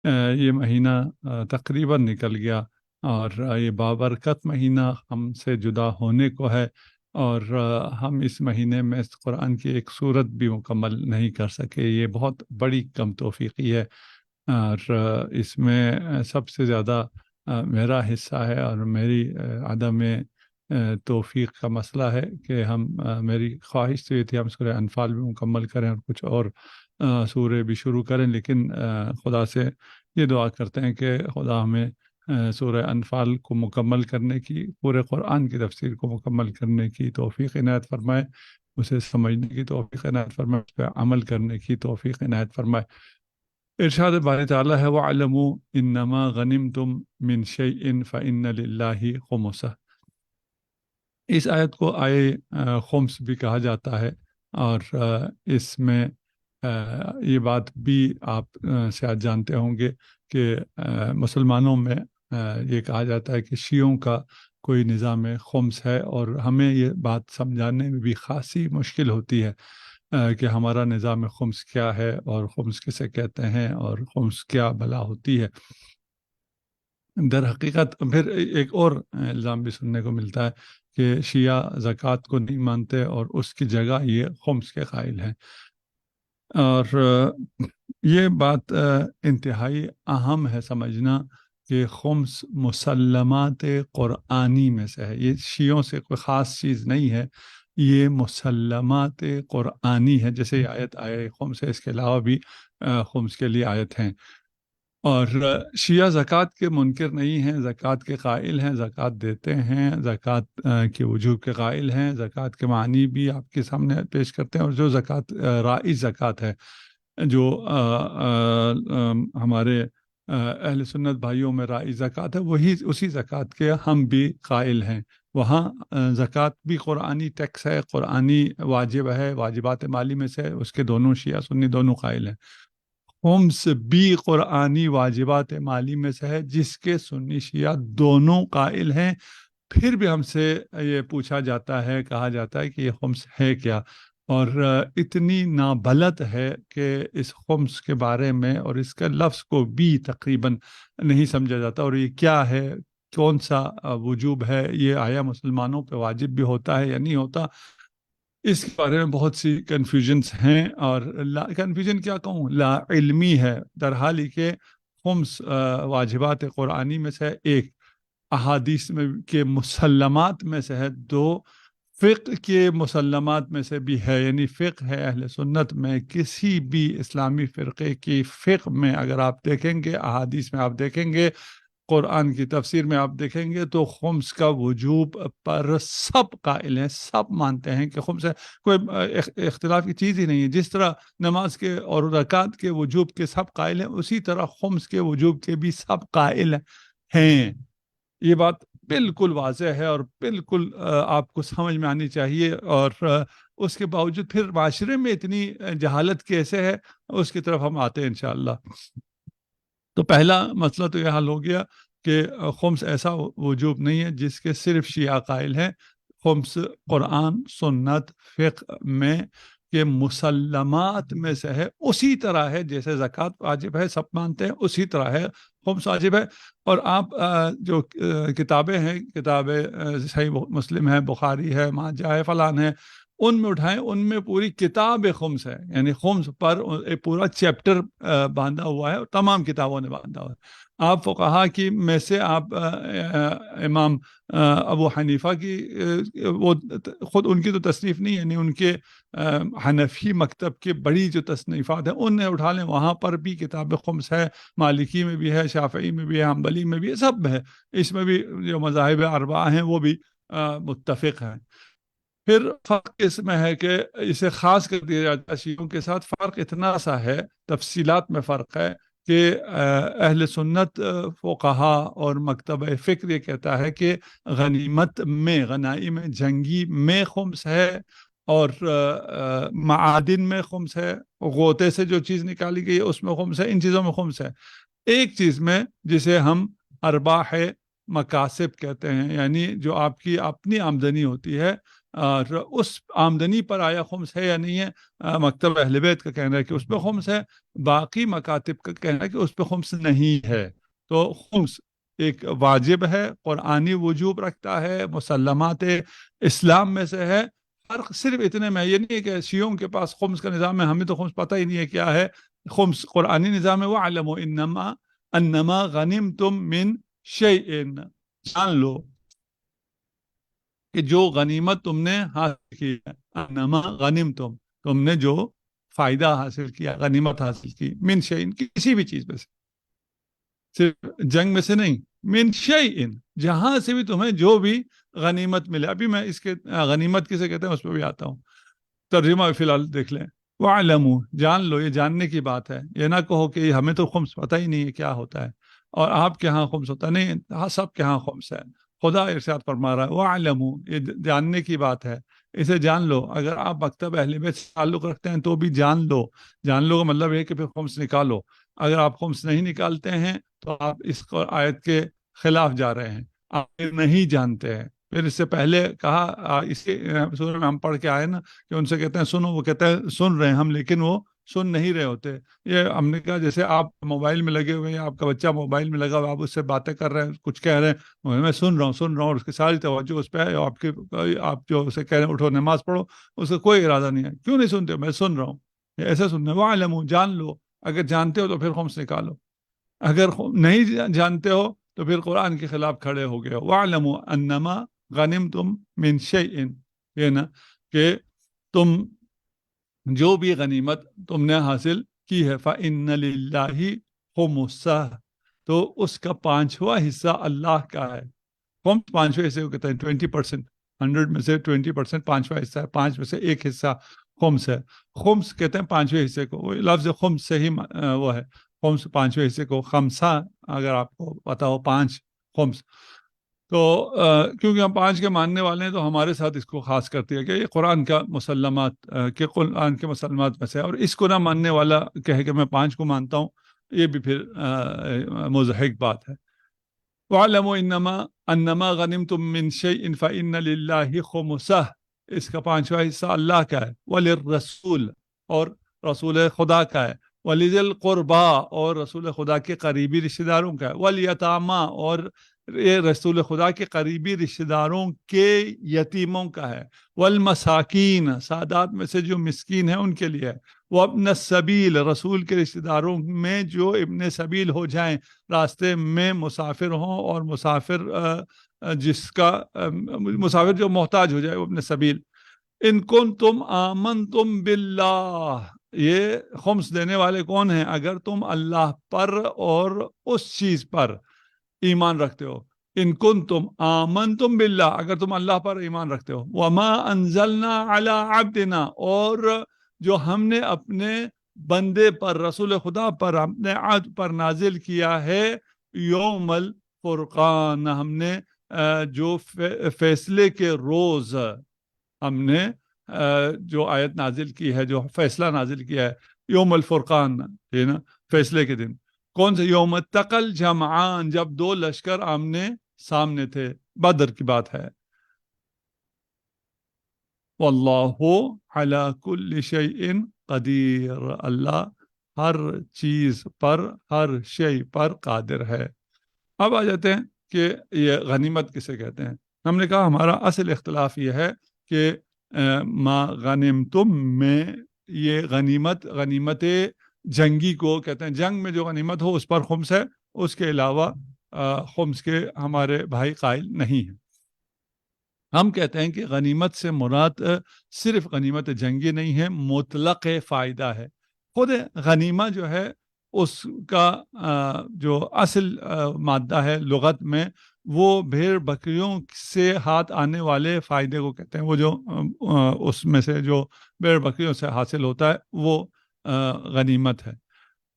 یہ مہینہ تقریباً نکل گیا، اور یہ بابرکت مہینہ ہم سے جدا ہونے کو ہے، اور ہم اس مہینے میں اس قرآن کی ایک سورت بھی مکمل نہیں کر سکے۔ یہ بہت بڑی کم توفیقی ہے، اور اس میں سب سے زیادہ میرا حصہ ہے، اور میری عدم توفیق کا مسئلہ ہے کہ میری خواہش تو یہ تھی ہم سورہ انفال بھی مکمل کریں اور کچھ اور سورے بھی شروع کریں، لیکن خدا سے یہ دعا کرتے ہیں کہ خدا ہمیں سورہ انفال کو مکمل کرنے کی، پورے قرآن کی تفسیر کو مکمل کرنے کی توفیق عنایت فرمائے، اسے سمجھنے کی توفیق عنایت فرمائے، اس پہ عمل کرنے کی توفیق عنایت فرمائے۔ ارشاد باری تعالیٰ ہے وَاعْلَمُوا إِنَّمَا غَنِمْتُم مِّن شَيْءٍ فَإِنَّ لِلَّهِ خُمُسَهُ۔ اس آیت کو آیے خمس بھی کہا جاتا ہے، اور اس میں یہ بات بھی آپ شاید جانتے ہوں گے کہ مسلمانوں میں یہ کہا جاتا ہے کہ شیعوں کا کوئی نظام خمس ہے، اور ہمیں یہ بات سمجھانے میں بھی خاصی مشکل ہوتی ہے کہ ہمارا نظام خمس کیا ہے، اور خمس کسے کہتے ہیں، اور خمس کیا بلا ہوتی ہے۔ در حقیقت پھر ایک اور الزام بھی سننے کو ملتا ہے کہ شیعہ زکوٰۃ کو نہیں مانتے، اور اس کی جگہ یہ خمس کے قائل ہیں، اور یہ بات انتہائی اہم ہے سمجھنا کہ خمس مسلمات قرآنی میں سے ہے۔ یہ شیعوں سے کوئی خاص چیز نہیں ہے، یہ مسلمات قرآنی ہے۔ جیسے یہ آیت آئے خمس ہے، اس کے علاوہ بھی خمس کے لیے آیت ہیں، اور شیعہ زکوٰۃ کے منکر نہیں ہیں، زکوٰۃ کے قائل ہیں، زکوٰۃ دیتے ہیں، زکوٰۃ کے وجوب کے قائل ہیں، زکوٰۃ کے معنی بھی آپ کے سامنے پیش کرتے ہیں، اور جو زکوٰۃ رائج زکوٰۃ ہے، جو ہمارے اہل سنت بھائیوں میں رائج زکوٰۃ ہے، وہی اسی زکوٰۃ کے ہم بھی قائل ہیں۔ وہاں زکوٰۃ بھی قرآنی ٹیکس ہے، قرآنی واجب ہے، واجبات مالی میں سے، اس کے دونوں شیعہ سنی دونوں قائل ہیں۔ خمس بھی قرآنی واجبات مالی میں سے ہے، جس کے سنی شیعہ دونوں قائل ہیں۔ پھر بھی ہم سے یہ پوچھا جاتا ہے، کہا جاتا ہے کہ یہ خمس ہے کیا، اور اتنی نابلد ہے کہ اس خمس کے بارے میں اور اس کے لفظ کو بھی تقریباً نہیں سمجھا جاتا، اور یہ کیا ہے، کون سا وجوب ہے، یہ آیا مسلمانوں پہ واجب بھی ہوتا ہے یا نہیں ہوتا، اس کے بارے میں بہت سی کنفیوژنس ہیں، اور کنفیوژن کیا کہوں، لا علمی ہے، در حال کہ خمس واجبات قرآنی میں سے ایک، احادیث میں کے مسلمات میں سے ہے دو، فقہ کے مسلمات میں سے بھی ہے، یعنی فقہ ہے اہل سنت میں، کسی بھی اسلامی فرقے کی فقہ میں اگر آپ دیکھیں گے، احادیث میں آپ دیکھیں گے، قرآن کی تفسیر میں آپ دیکھیں گے، تو خمس کا وجوب پر سب قائل ہیں، سب مانتے ہیں کہ خمس ہے، کوئی اختلاف کی چیز ہی نہیں ہے۔ جس طرح نماز کے اور رکعت کے وجوب کے سب قائل ہیں، اسی طرح خمس کے وجوب کے بھی سب قائل ہیں۔ یہ بات بالکل واضح ہے، اور بالکل آپ کو سمجھ میں آنی چاہیے، اور اس کے باوجود پھر معاشرے میں اتنی جہالت کیسے ہے، اس کی طرف ہم آتے ہیں انشاءاللہ۔ تو پہلا مسئلہ تو یہ حل ہو گیا کہ خمس ایسا وجوب نہیں ہے جس کے صرف شیعہ قائل ہیں۔ خمس قرآن، سنت، فقہ میں کہ مسلمات میں سے ہے، اسی طرح ہے جیسے زکوٰۃ واجب ہے، سب مانتے ہیں، اسی طرح ہے خمس واجب ہے۔ اور آپ جو کتابیں ہیں، کتابیں صحیح مسلم ہے، بخاری ہے، ماجہ ہے، فلان ہے، ان میں اٹھائیں، ان میں پوری کتاب خمس ہے، یعنی خمس پر ایک پورا چیپٹر باندھا ہوا ہے، اور تمام کتابوں نے باندھا ہوا ہے۔ آپ فقہا کی میں سے آپ امام ابو حنیفہ کی وہ خود ان کی تو تصنیف نہیں، یعنی ان کے حنفی مکتب کے بڑی جو تصنیفات ہیں انہیں اٹھا لیں، وہاں پر بھی کتاب خمس ہے، مالکی میں بھی ہے، شافعی میں بھی ہے، حنبلی میں بھی ہے، سب ہے، اس میں بھی جو مذاہب اربعہ ہیں وہ بھی متفق ہیں۔ پھر فرق اس میں ہے کہ اسے خاص کر دیا جاتا ہے شیعوں کے ساتھ، فرق اتنا سا ہے، تفصیلات میں فرق ہے کہ اہل سنت فقہا اور مکتبہ فکر یہ کہتا ہے کہ غنیمت میں، غنائم جنگی میں خمس ہے، اور معادن میں خمس ہے، غوطے سے جو چیز نکالی گئی ہے اس میں خمس ہے، ان چیزوں میں خمس ہے۔ ایک چیز میں جسے ہم ارباح مکاسب کہتے ہیں، یعنی جو آپ کی اپنی آمدنی ہوتی ہے، اور اس آمدنی پر آیا خمس ہے یا نہیں ہے؟ مکتب اہل بیت کا کہنا ہے کہ اس پہ خمس ہے، باقی مکاتب کا کہنا ہے کہ اس پہ خمس نہیں ہے۔ تو خمس ایک واجب ہے، قرآنی وجوب رکھتا ہے، مسلمات اسلام میں سے ہے۔ فرق صرف اتنے میں، یہ نہیں ہے کہ شیعوں کے پاس خمس کا نظام ہے، ہمیں تو خمس پتہ ہی نہیں ہے کیا ہے۔ خمس قرآنی نظام ہے، وَاعْلَمُوا انما غنمتم من شیء، جان لو کہ جو غنیمت تم نے حاصل کی ہے، انما غنمتم، تم نے جو فائدہ حاصل کیا، غنیمت حاصل کی، من شیء، کسی بھی چیز میں سے، صرف جنگ میں سے نہیں، من شیء، جہاں سے بھی تمہیں جو بھی غنیمت ملے۔ ابھی میں اس کے غنیمت کسے کہتے ہیں اس پہ بھی آتا ہوں، ترجمہ فی الحال دیکھ لیں۔ وَاعْلَمُوا، جان لو، یہ جاننے کی بات ہے، یہ نہ کہو کہ ہمیں تو خمس پتہ ہی نہیں ہے کیا ہوتا ہے اور آپ کے ہاں خمس ہوتا نہیں، سب کے ہاں خمس ہے۔ خدا ارشاد فرما رہا ہے وَاعْلَمُوا، یہ جاننے کی بات ہے، اسے جان لو۔ اگر آپ مکتب اہل بیت سے تعلق رکھتے ہیں تو بھی جان لو، جان لو کا مطلب ہے کہ پھر خمس نکالو۔ اگر آپ خمس نہیں نکالتے ہیں تو آپ اس آیت کے خلاف جا رہے ہیں، آپ نہیں جانتے ہیں۔ پھر اس سے پہلے کہا، اسی سورہ میں ہم پڑھ کے آئے نا کہ ان سے کہتے ہیں سنو، وہ کہتے ہیں سن رہے ہیں ہم، لیکن وہ سن نہیں رہے ہوتے۔ یہ ہم نے کہا جیسے آپ موبائل میں لگے ہوئے ہیں، آپ کا بچہ موبائل میں لگا ہوا، آپ اس سے باتیں کر رہے ہیں، کچھ کہہ رہے ہیں، میں سن رہا ہوں، اور اس کی ساری توجہ اس پہ ہے، آپ جو اسے کہہ رہے ہیں اٹھو نماز پڑھو، اس کا کوئی ارادہ نہیں ہے۔ کیوں نہیں سنتے؟ میں سن رہا ہوں، ایسے سننا ہے۔ وَاعْلَمُوا، جان لو، اگر جانتے ہو تو پھر خمس نکالو، اگر نہیں جانتے ہو تو پھر قرآن کے خلاف کھڑے ہو گئے ہو۔ وَاعْلَمُوا أَنَّمَا غَنِمْتُم مِّن شَيْءٍ، یہ نا کہ تم جو بھی غنیمت تم نے حاصل کی ہے، فَإِنَّ لِلَّهِ خُمُسَهُ، تو اس کا پانچواں حصہ اللہ کا ہے۔ خمس پانچویں حصے کو کہتے ہیں، 20%، 100 میں سے 20% پانچواں حصہ ہے، پانچ میں سے ایک حصہ خمس ہے۔ خمس کہتے ہیں پانچویں حصے کو، وہ لفظ خمس سے ہی وہ ہے، خمس پانچویں حصے کو، خمسہ اگر آپ کو پتا ہو، پانچ خمس۔ تو کیونکہ ہم پانچ کے ماننے والے ہیں تو ہمارے ساتھ اس کو خاص کرتی ہے کہ یہ قرآن کا مسلمات کہ قرآن کے مسلمات میں سے ہے، اور اس کو نہ ماننے والا کہے کہ میں پانچ کو مانتا ہوں، یہ بھی پھر مضحک بات ہے۔ وَاعْلَمُوا أَنَّمَا غَنِمْتُم مِّن شَيْءٍ فَإِنَّ لِلَّهِ خُمُسَهُ، اس کا پانچواں حصہ اللہ کا ہے، وَلِلرَّسُولِ، اور رسول خدا کا ہے، وَلِذِي الْقُرْبَى، اور رسول خدا کے قریبی رشتہ داروں کا ہے، وَالْيَتَامَى، اور یہ رسول خدا کے قریبی رشتہ داروں کے یتیموں کا ہے، والمساکین، سادات میں سے جو مسکین ہیں ان کے لیے ہے، وابن السبیل، رسول کے رشتہ داروں میں جو ابن سبیل ہو جائیں، راستے میں مسافر ہوں، اور مسافر جس کا مسافر جو محتاج ہو جائے وہ ابن سبیل۔ ان کنتم آمنتم باللہ، یہ خمس دینے والے کون ہیں؟ اگر تم اللہ پر اور اس چیز پر ایمان رکھتے ہو۔ ان کنتم آمنتم باللہ، اگر تم اللہ پر ایمان رکھتے ہو، وما انزلنا علی عبدنا، اور جو ہم نے اپنے بندے پر، رسول خدا پر، اپنے عبد پر نازل کیا ہے، یوم الفرقان، ہم نے جو فیصلے کے روز ہم نے جو آیت نازل کی ہے، جو فیصلہ نازل کیا ہے، یوم الفرقان، ہے نا، فیصلے کے دن۔ کون سے؟ یوم التقل جمعان، جب دو لشکر آمنے سامنے تھے، بدر کی بات ہے۔ واللہ علی کل شیء قدیر، اللہ ہر چیز پر، ہر شیء پر قادر ہے۔ اب آ جاتے ہیں کہ یہ غنیمت کسے کہتے ہیں۔ ہم نے کہا ہمارا اصل اختلاف یہ ہے کہ ما غنمتم میں یہ غنیمت جنگی کو کہتے ہیں، جنگ میں جو غنیمت ہو اس پر خمس ہے، اس کے علاوہ خمس کے ہمارے بھائی قائل نہیں ہیں۔ ہم کہتے ہیں کہ غنیمت سے مراد صرف غنیمت جنگی نہیں ہے، مطلق فائدہ ہے۔ خود غنیمہ جو ہے اس کا جو اصل مادہ ہے لغت میں، وہ بھیڑ بکریوں سے ہاتھ آنے والے فائدے کو کہتے ہیں، وہ جو اس میں سے جو بھیڑ بکریوں سے حاصل ہوتا ہے وہ غنیمت ہے۔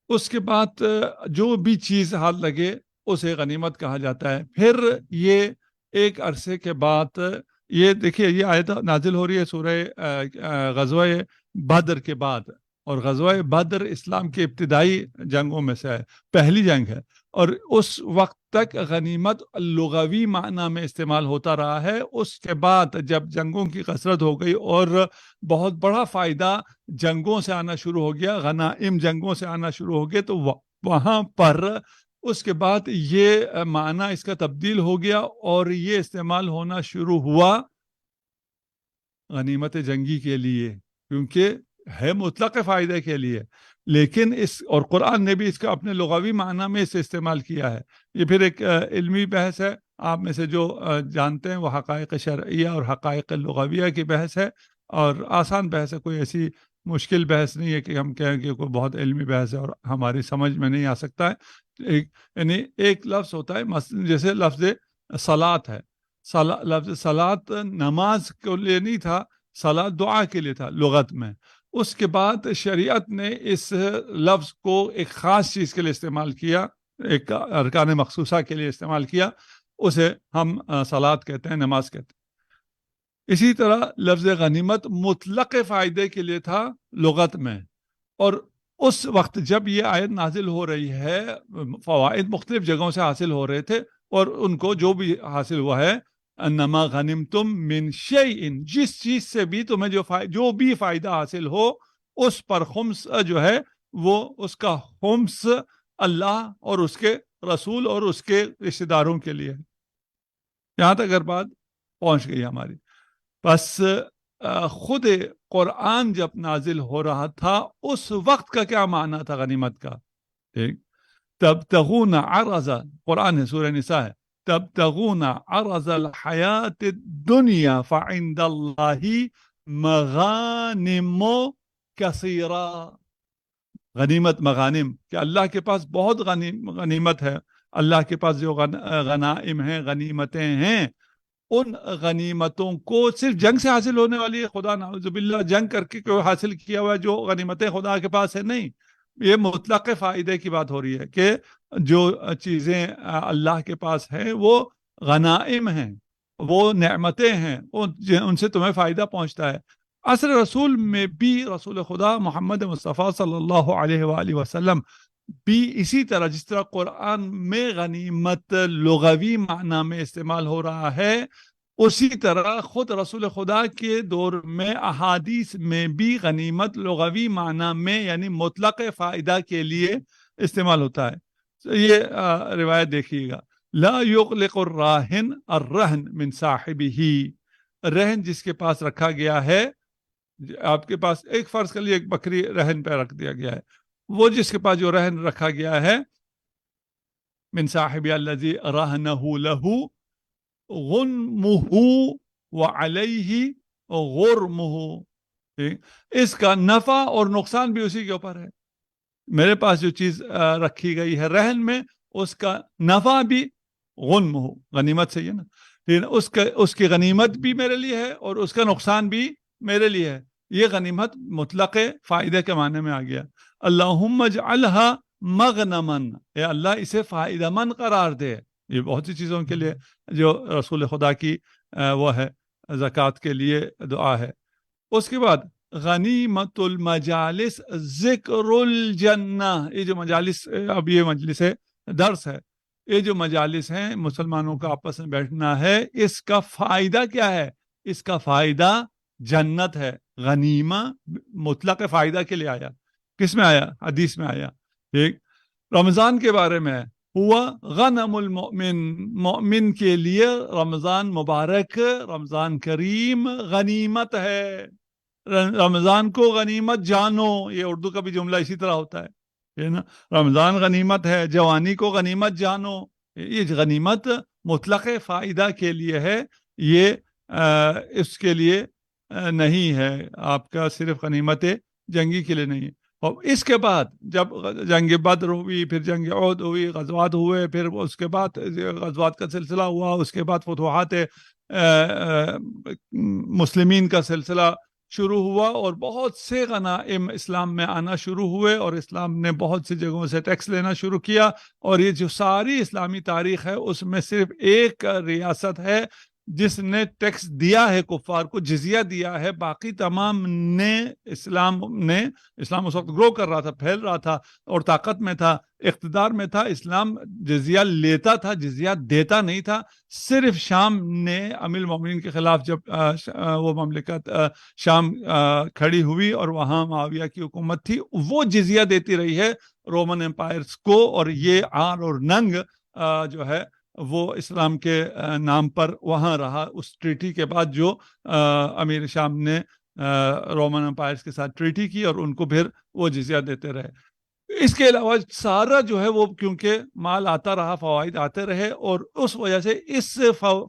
اس کے بعد جو بھی چیز ہاتھ لگے اسے غنیمت کہا جاتا ہے۔ پھر یہ ایک عرصے کے بعد، یہ دیکھیے یہ آیت نازل ہو رہی ہے سورہ غزوہ بدر کے بعد، اور غزوہ بدر اسلام کے ابتدائی جنگوں میں سے ہے، پہلی جنگ ہے، اور اس وقت تک غنیمت لغوی معنی میں استعمال ہوتا رہا ہے۔ اس کے بعد جب جنگوں کی کثرت ہو گئی اور بہت بڑا فائدہ جنگوں سے آنا شروع ہو گیا، غنائم جنگوں سے آنا شروع ہو گئے، تو وہاں پر اس کے بعد یہ معنی اس کا تبدیل ہو گیا اور یہ استعمال ہونا شروع ہوا غنیمت جنگی کے لیے، کیونکہ ہے مطلق فائدے کے لیے، لیکن اور قرآن نے بھی اس کا اپنے لغوی معنی میں اسے استعمال کیا ہے۔ یہ پھر ایک علمی بحث ہے، آپ میں سے جو جانتے ہیں وہ حقائق شرعیہ اور حقائق لغویہ کی بحث ہے، اور آسان بحث ہے، کوئی ایسی مشکل بحث نہیں ہے کہ ہم کہیں کہ کوئی بہت علمی بحث ہے اور ہماری سمجھ میں نہیں آ سکتا ہے۔ یعنی ایک لفظ ہوتا ہے، جیسے لفظ صلاۃ ہے، لفظ صلاۃ نماز کے لیے نہیں تھا، صلاۃ دعا کے لیے تھا لغت میں۔ اس کے بعد شریعت نے اس لفظ کو ایک خاص چیز کے لیے استعمال کیا، ایک ارکان مخصوصہ کے لیے استعمال کیا، اسے ہم صلاۃ کہتے ہیں، نماز کہتے ہیں۔ اسی طرح لفظ غنیمت مطلق فائدے کے لیے تھا لغت میں، اور اس وقت جب یہ آیت نازل ہو رہی ہے، فوائد مختلف جگہوں سے حاصل ہو رہے تھے، اور ان کو جو بھی حاصل ہوا ہے، انما غنمتم من شیء، جس چیز سے بھی تمہیں جو بھی فائدہ حاصل ہو، اس پر خمس جو ہے وہ اس کا خمس اللہ اور اس کے رسول اور اس کے رشتہ داروں کے لیے۔ یہاں تک اگر بات پہنچ گئی ہماری، بس خود قرآن جب نازل ہو رہا تھا اس وقت کا کیا معنی تھا غنیمت کا؟ تبتغون عرض، قرآن ہے، سورہ نساء ہے، تبتغون عرض الحیات الدنیا فعند اللہ مغانم کثیرہ۔ غنیمت، مغانم، کہ اللہ کے پاس بہت غنیمت ہے، اللہ کے پاس جو غنائم ہیں، غنیمتیں ہیں، ان غنیمتوں کو صرف جنگ سے حاصل ہونے والی ہے، خدا نعوذ باللہ جنگ کر کے کوئی حاصل کیا ہوا ہے جو غنیمتیں خدا کے پاس ہے، نہیں، یہ مطلق فائدے کی بات ہو رہی ہے کہ جو چیزیں اللہ کے پاس ہیں وہ غنائم ہیں، وہ نعمتیں ہیں، ان سے تمہیں فائدہ پہنچتا ہے۔ عصر رسول میں بھی رسول خدا محمد مصطفیٰ صلی اللہ علیہ وآلہ وسلم بھی اسی طرح، جس طرح قرآن میں غنیمت لغوی معنی میں استعمال ہو رہا ہے، اسی طرح خود رسول خدا کے دور میں احادیث میں بھی غنیمت لغوی معنی میں یعنی مطلق فائدہ کے لیے استعمال ہوتا ہے۔ یہ روایت دیکھیے گا، لا یغلق الراہن الرہن من صاحبہ، رہن جس کے پاس رکھا گیا ہے، آپ کے پاس ایک فرض کے لیے ایک بکری رہن پہ رکھ دیا گیا ہے، وہ جس کے پاس جو رہن رکھا گیا ہے، من صاحب الذی رہنہ لہ غنمہ وعلیہ غرمہ، اس کا نفع اور نقصان بھی اسی کے اوپر ہے۔ میرے پاس جو چیز رکھی گئی ہے رہن میں، اس کا نفع بھی غنمہ، غنیمت سے، نا، لیکن اس کی غنیمت بھی میرے لیے ہے اور اس کا نقصان بھی میرے لیے ہے۔ یہ غنیمت مطلق فائدے کے معنی میں آ گیا۔ اللہم اجعلہا مغنمن، اے اللہ اسے فائدہ مند قرار دے۔ یہ بہت سی چیزوں کے لیے جو رسول خدا کی وہ ہے، زکوٰۃ کے لیے دعا ہے۔ اس کے بعد غنیمت المجالس ذکر الجنہ، یہ جو مجالس، اب یہ مجلس درس ہے، یہ جو مجالس ہیں مسلمانوں کا آپس میں بیٹھنا ہے، اس کا فائدہ کیا ہے؟ اس کا فائدہ جنت ہے۔ غنیمہ مطلق فائدہ کے لیے آیا، کس میں آیا؟ حدیث میں آیا۔ ایک رمضان کے بارے میں ہوا غنم المؤمن، مومن کے لیے رمضان مبارک، رمضان کریم غنیمت ہے۔ رمضان کو غنیمت جانو، یہ اردو کا بھی جملہ اسی طرح ہوتا ہے نا، رمضان غنیمت ہے، جوانی کو غنیمت جانو۔ یہ غنیمت مطلق فائدہ کے لیے ہے، یہ اس کے لیے نہیں ہے، آپ کا صرف غنیمت جنگی کے لیے نہیں ہے۔ اور اس کے بعد جب جنگ بدر ہوئی، پھر جنگ عہد ہوئی، غزوات ہوئے، پھر اس کے بعد غزوات کا سلسلہ ہوا، اس کے بعد فتوحات مسلمین کا سلسلہ شروع ہوا، اور بہت سے غنائم اسلام میں آنا شروع ہوئے، اور اسلام نے بہت سی جگہوں سے ٹیکس لینا شروع کیا۔ اور یہ جو ساری اسلامی تاریخ ہے اس میں صرف ایک ریاست ہے جس نے ٹیکس دیا ہے کفار کو، جزیہ دیا ہے، باقی تمام نے اسلام اس وقت گرو کر رہا تھا، پھیل رہا تھا اور طاقت میں تھا، اقتدار میں تھا، اسلام جزیہ لیتا تھا، جزیہ دیتا نہیں تھا۔ صرف شام نے امیر المومنین کے خلاف جب وہ مملکت شام کھڑی ہوئی اور وہاں معاویہ کی حکومت تھی، وہ جزیہ دیتی رہی ہے رومن امپائرز کو، اور یہ آر اور ننگ جو ہے وہ اسلام کے نام پر وہاں رہا۔ اس ٹریٹی کے بعد جو امیر شام نے رومن امپائرز کے ساتھ ٹریٹی کی، اور ان کو پھر وہ جزیہ دیتے رہے۔ اس کے علاوہ سارا جو ہے وہ کیونکہ مال آتا رہا، فوائد آتے رہے، اور اس وجہ سے اس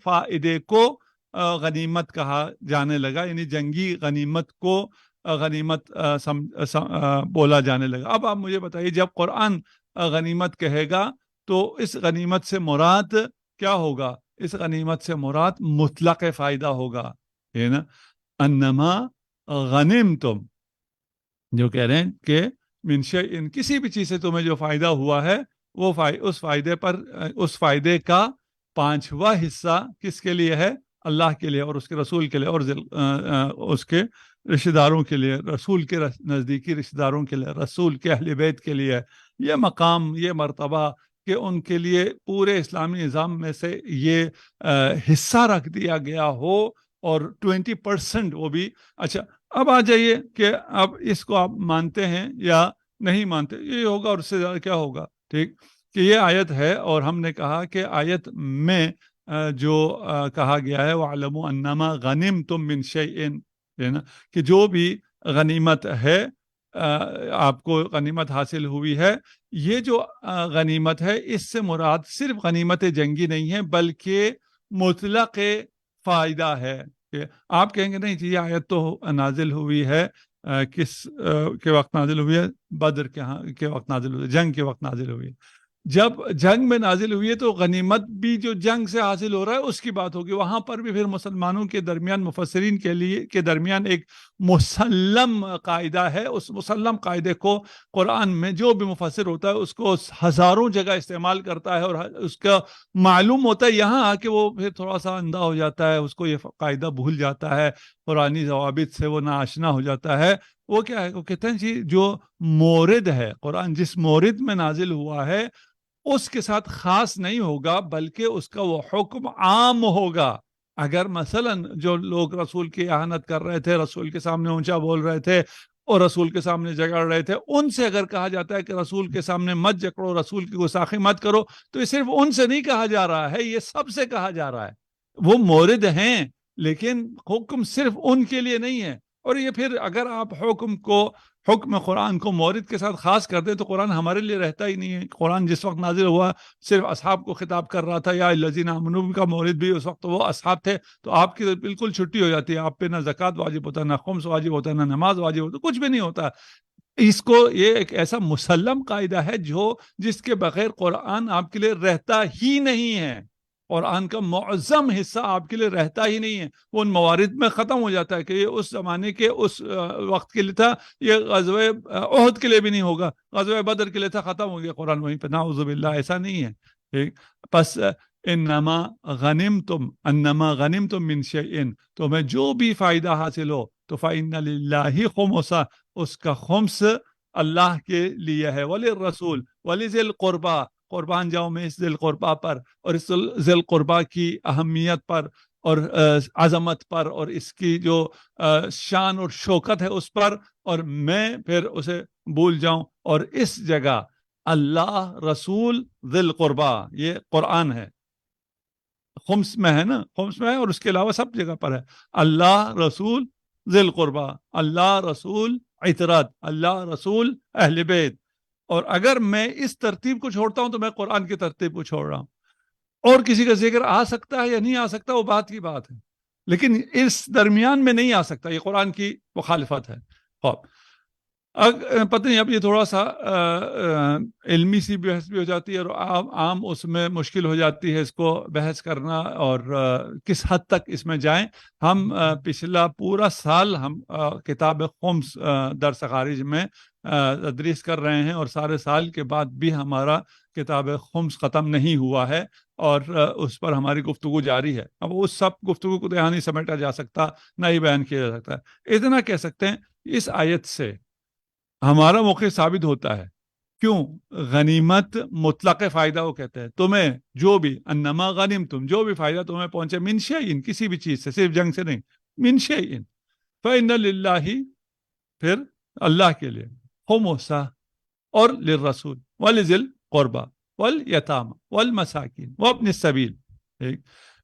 فائدے کو غنیمت کہا جانے لگا، یعنی جنگی غنیمت کو غنیمت بولا جانے لگا۔ اب آپ مجھے بتائیے، جب قرآن غنیمت کہے گا تو اس غنیمت سے مراد کیا ہوگا؟ اس غنیمت سے مراد مطلق فائدہ ہوگا، ہے نا؟ انما غنمتم، جو کہہ رہے ہیں کہ من شیء، کسی بھی چیز سے تمہیں جو فائدہ ہوا ہے وہ اس فائدے پر، اس فائدے کا 5واں حصہ کس کے لیے ہے؟ اللہ کے لیے اور اس کے رسول کے لیے، اور اس کے رشتہ داروں کے لیے، رسول کے نزدیکی رشتہ داروں کے لیے، رسول کے اہل بیت کے لیے۔ یہ مقام، یہ مرتبہ کہ ان کے لیے پورے اسلامی نظام میں سے یہ حصہ رکھ دیا گیا ہو، اور 20% وہ بھی۔ اچھا، اب آ جائیے کہ اب اس کو آپ مانتے ہیں یا نہیں مانتے، یہ ہوگا اور اس سے زیادہ کیا ہوگا؟ ٹھیک کہ یہ آیت ہے، اور ہم نے کہا کہ آیت میں جو کہا گیا ہے وَاعْلَمُوا أَنَّمَا غَنِمْتُم مِّن شَيْءٍ، ہے نا، کہ جو بھی غنیمت ہے، آپ کو غنیمت حاصل ہوئی ہے، یہ جو غنیمت ہے اس سے مراد صرف غنیمت جنگی نہیں ہے، بلکہ مطلق فائدہ ہے۔ کہ آپ کہیں گے نہیں جی یہ آیت تو نازل ہوئی ہے کس کے وقت نازل ہوئی ہے؟ بدر کے وقت نازل ہوئی ہے، جنگ کے وقت نازل ہوئی ہے۔ جب جنگ میں نازل ہوئی ہے تو غنیمت بھی جو جنگ سے حاصل ہو رہا ہے اس کی بات ہوگی، وہاں پر بھی پھر مسلمانوں کے درمیان، مفسرین کے درمیان ایک مسلم قاعدہ ہے۔ اس مسلم قاعدے کو قرآن میں جو بھی مفسر ہوتا ہے اس کو ہزاروں جگہ استعمال کرتا ہے، اور اس کا معلوم ہوتا ہے یہاں آ کے وہ پھر تھوڑا سا اندھا ہو جاتا ہے، اس کو یہ قاعدہ بھول جاتا ہے، قرآنی ضوابط سے وہ ناآشنا ہو جاتا ہے۔ وہ کیا ہے؟ وہ کہتے ہیں جی جو مورد ہے، قرآن جس مورد میں نازل ہوا ہے اس کے ساتھ خاص نہیں ہوگا، بلکہ اس کا وہ حکم عام ہوگا۔ اگر مثلا جو لوگ رسول کی اہانت کر رہے تھے، رسول کے سامنے اونچا بول رہے تھے اور رسول کے سامنے جگڑ رہے تھے، ان سے اگر کہا جاتا ہے کہ رسول کے سامنے مت جکڑو، رسول کی گستاخی مت کرو، تو یہ صرف ان سے نہیں کہا جا رہا ہے، یہ سب سے کہا جا رہا ہے۔ وہ مورد ہیں لیکن حکم صرف ان کے لیے نہیں ہے۔ اور یہ پھر اگر آپ حکم قرآن کو مورد کے ساتھ خاص کر دیں تو قرآن ہمارے لیے رہتا ہی نہیں ہے۔ قرآن جس وقت نازل ہوا صرف اصحاب کو خطاب کر رہا تھا، یا الذین آمنوا کا مورد بھی اس وقت وہ اصحاب تھے، تو آپ کی بالکل چھٹی ہو جاتی ہے، آپ پہ نہ زکوٰۃ واجب ہوتا، نہ خمس واجب ہوتا، نہ نماز واجب ہوتا، کچھ بھی نہیں ہوتا۔ اس کو یہ ایک ایسا مسلم قاعدہ ہے جس کے بغیر قرآن آپ کے لیے رہتا ہی نہیں ہے۔ قرآن کا معظم حصہ آپ کے لیے رہتا ہی نہیں ہے، وہ ان موارد میں ختم ہو جاتا ہے کہ یہ اس زمانے کے اس وقت کے لیے تھا، یہ غزوہ احد کے لیے بھی نہیں ہوگا، غزوہ بدر کے لیے تھا، ختم ہو گیا قرآن وہیں پہ، نعوذ باللہ، ایسا نہیں ہے۔ ٹھیک، پس انما غنمتم من شیء، تمہیں جو بھی فائدہ حاصل ہو تو فإن للہ خمسہ، اس کا خمس اللہ کے لیے ہے، وللرسول ولذی القربى، قربان جاؤ میں اس ذی القربہ پر، اور اس ذی القربہ کی اہمیت پر اور عظمت پر اور اس کی جو شان اور شوکت ہے اس پر، اور میں پھر اسے بھول جاؤں۔ اور اس جگہ اللہ، رسول، ذی القربہ، یہ قرآن ہے، خمس میں ہے نا، خمس میں ہے، اور اس کے علاوہ سب جگہ پر ہے اللہ، رسول، ذی القربہ، اللہ، رسول، عترت، اللہ، رسول، اہل بیت۔ اور اگر میں اس ترتیب کو چھوڑتا ہوں تو میں قرآن کی ترتیب کو چھوڑ رہا ہوں، اور کسی کا ذکر آ سکتا ہے یا نہیں آ سکتا وہ بات کی بات ہے، لیکن اس درمیان میں نہیں آ سکتا، یہ قرآن کی مخالفت ہے۔ خوب، پتہ نہیں اب یہ تھوڑا سا علمی سی بحث بھی ہو جاتی ہے، اور عام اس میں مشکل ہو جاتی ہے اس کو بحث کرنا، اور کس حد تک اس میں جائیں۔ ہم پچھلا پورا سال ہم کتاب خمس درس خارج میں تدریس کر رہے ہیں، اور سارے سال کے بعد بھی ہمارا کتاب خمس ختم نہیں ہوا ہے، اور اس پر ہماری گفتگو جاری ہے. اب اس سب گفتگو کو یہاں نہیں سمیٹا جا سکتا، نہ ہی بیان کیا جا سکتا ہے. اتنا کہہ سکتے ہیں اس آیت سے ہمارا موقع ثابت ہوتا ہے. کیوں؟ غنیمت مطلق فائدہ وہ کہتے ہیں. تمہیں جو بھی انما غنیمتم، جو بھی فائدہ تمہیں پہنچے من شیء، کسی بھی چیز سے، صرف جنگ سے نہیں، من شیء فإن للہ، پھر اللہ کے لیے، خمسہ، اور للرسول ولذی القربى والیتامى والمساکین وابن السبیل.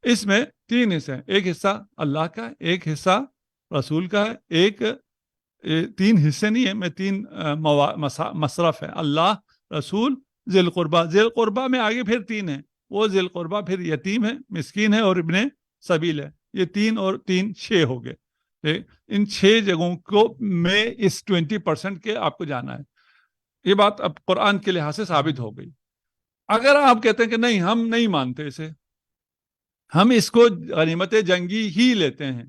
اس میں 3 حصے ہیں. ایک حصہ اللہ کا، ایک حصہ رسول کا ہے، ایک 3 حصے نہیں ہیں، میں 3 مصرف ہے، اللہ، رسول، ذی القربہ. ذی القربہ میں آگے پھر 3 ہیں. وہ ذی القربہ پھر یتیم ہے، مسکین ہے، اور ابن سبیل ہے. یہ 3 اور 3 6 ہو گئے. ان 6 جگہوں کو میں اس 20% کے آپ کو جانا ہے. یہ بات اب قرآن کے لحاظ سے ثابت ہو گئی. اگر آپ کہتے ہیں کہ نہیں، ہم نہیں مانتے اسے، ہم اس کو غنیمت جنگی ہی لیتے ہیں،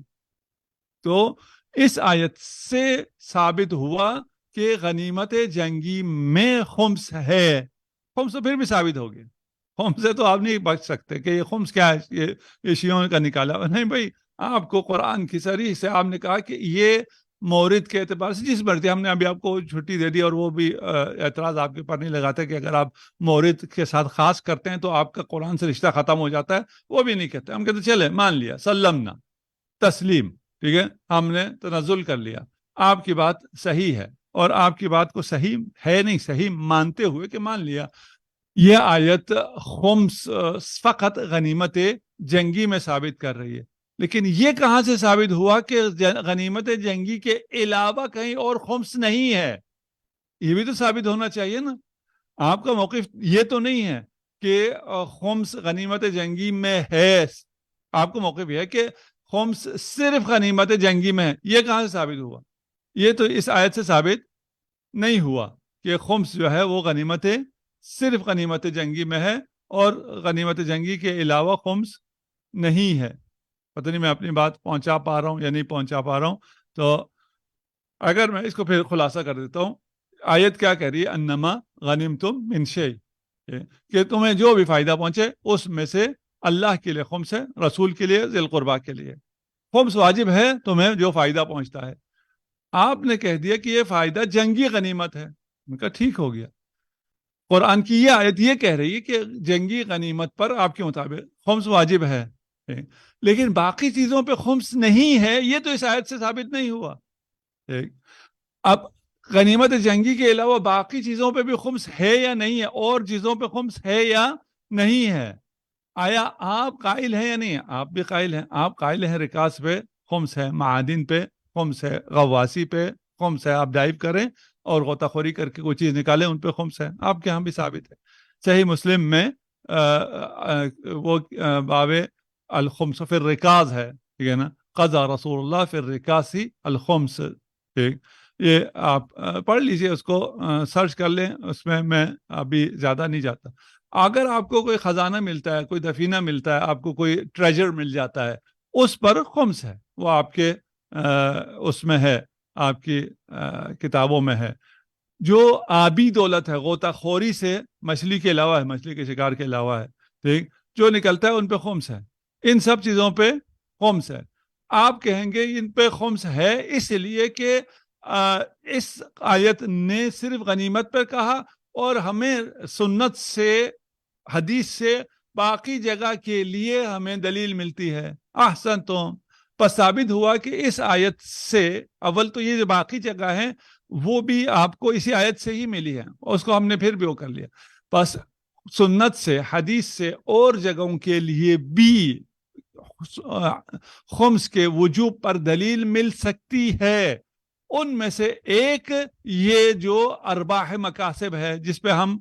تو اس آیت سے ثابت ہوا کہ غنیمت جنگی میں خمس ہے. خمس پھر بھی ثابت ہو گیا. خمس سے تو آپ نہیں بچ سکتے کہ یہ خمس کیا ہے، یہ شیعوں کا نکالا. نہیں بھائی، آپ کو قرآن کی صریح سے آپ نے کہا کہ یہ مورد کے اعتبار سے جس مرضی، ہم نے ابھی آپ کو چھٹی دے دی، اور وہ بھی اعتراض آپ کے اوپر نہیں لگاتے کہ اگر آپ مورد کے ساتھ خاص کرتے ہیں تو آپ کا قرآن سے رشتہ ختم ہو جاتا ہے. وہ بھی نہیں کہتے. ہم کہتے چلے مان لیا، سلمنا، تسلیم، ٹھیک ہے، ہم نے تنزل کر لیا. آپ کی بات صحیح ہے، اور آپ کی بات کو صحیح ہے نہیں، صحیح مانتے ہوئے کہ مان لیا. یہ آیت خمس فقط غنیمت جنگی میں ثابت کر رہی ہے. لیکن یہ کہاں سے ثابت ہوا کہ غنیمت جنگی کے علاوہ کہیں اور خمس نہیں ہے؟ یہ بھی تو ثابت ہونا چاہیے نا. آپ کا موقف یہ تو نہیں ہے کہ خمس غنیمت جنگی میں ہے. آپ کا موقف یہ ہے کہ خمس صرف غنیمت جنگی میں ہے. یہ کہاں سے ثابت ہوا؟ یہ تو اس آیت سے ثابت نہیں ہوا کہ خمس جو ہے وہ غنیمت صرف غنیمت جنگی میں ہے، اور غنیمت جنگی کے علاوہ خمس نہیں ہے. پتہ نہیں میں اپنی بات پہنچا پا رہا ہوں یا نہیں پہنچا پا رہا ہوں. تو اگر میں اس کو پھر خلاصہ کر دیتا ہوں، آیت کیا کہہ رہی ہے؟ انما غنیمتم من شیء، کہ تمہیں جو بھی فائدہ پہنچے اس میں سے اللہ کے لیے خمس ہے، رسول کے لیے، ذی القربہ کے لیے. خمس واجب ہے تمہیں جو فائدہ پہنچتا ہے. آپ نے کہہ دیا کہ یہ فائدہ جنگی غنیمت ہے. میں کہا ٹھیک ہو گیا. قرآن کی یہ آیت یہ کہہ رہی ہے کہ جنگی غنیمت پر آپ کے مطابق خمس واجب ہے، لیکن باقی چیزوں پہ خمس نہیں ہے. یہ تو اس آیت سے ثابت نہیں ہوا. اب غنیمت جنگی کے علاوہ باقی چیزوں پہ بھی خمس ہے یا نہیں ہے، اور چیزوں پہ خمس ہے یا نہیں ہے؟ آیا آپ قائل ہیں یا نہیں؟ آپ بھی قائل ہیں. آپ قائل ہیں رکاز پہ خمس ہے، معادن پہ خمس ہے، غواسی پہ خمس ہے. آپ ڈائیو کریں اور غوطہ خوری کر کے کوئی چیز نکالیں، ان پہ خمس ہے. آپ کے ہاں بھی ثابت ہے. صحیح مسلم میں وہ باب الخمس فی الرکاز ہے، ٹھیک ہے نا، قضا رسول اللہ فی الرکاسی الخمس. ٹھیک، یہ آپ پڑھ لیجئے، اس کو سرچ کر لیں. اس میں ابھی زیادہ نہیں جاتا. اگر آپ کو کوئی خزانہ ملتا ہے، کوئی دفینہ ملتا ہے، آپ کو کوئی ٹریجر مل جاتا ہے، اس پر خمس ہے. وہ آپ کے اس میں ہے، آپ کی کتابوں میں ہے. جو آبی دولت ہے، غوطہ خوری سے مچھلی کے علاوہ ہے، مچھلی کے شکار کے علاوہ ہے، ٹھیک، جو نکلتا ہے ان پہ خمس ہے. ان سب چیزوں پہ خمس ہے. آپ کہیں گے ان پہ خمس ہے اس لیے کہ اس آیت نے صرف غنیمت پر کہا، اور ہمیں سنت سے، حدیث سے باقی جگہ کے لیے ہمیں دلیل ملتی ہے. احسن، تو پس ثابت ہوا کہ اس آیت سے، اول تو یہ جو باقی جگہ ہیں وہ بھی آپ کو اسی آیت سے ہی ملی ہے، اس کو ہم نے پھر بھی وہ کر لیا. بس سنت سے، حدیث سے اور جگہوں کے لیے بھی خمس کے وجوب پر دلیل مل سکتی ہے. ان میں سے ایک یہ جو ارباح مکاسب ہے، جس پہ ہم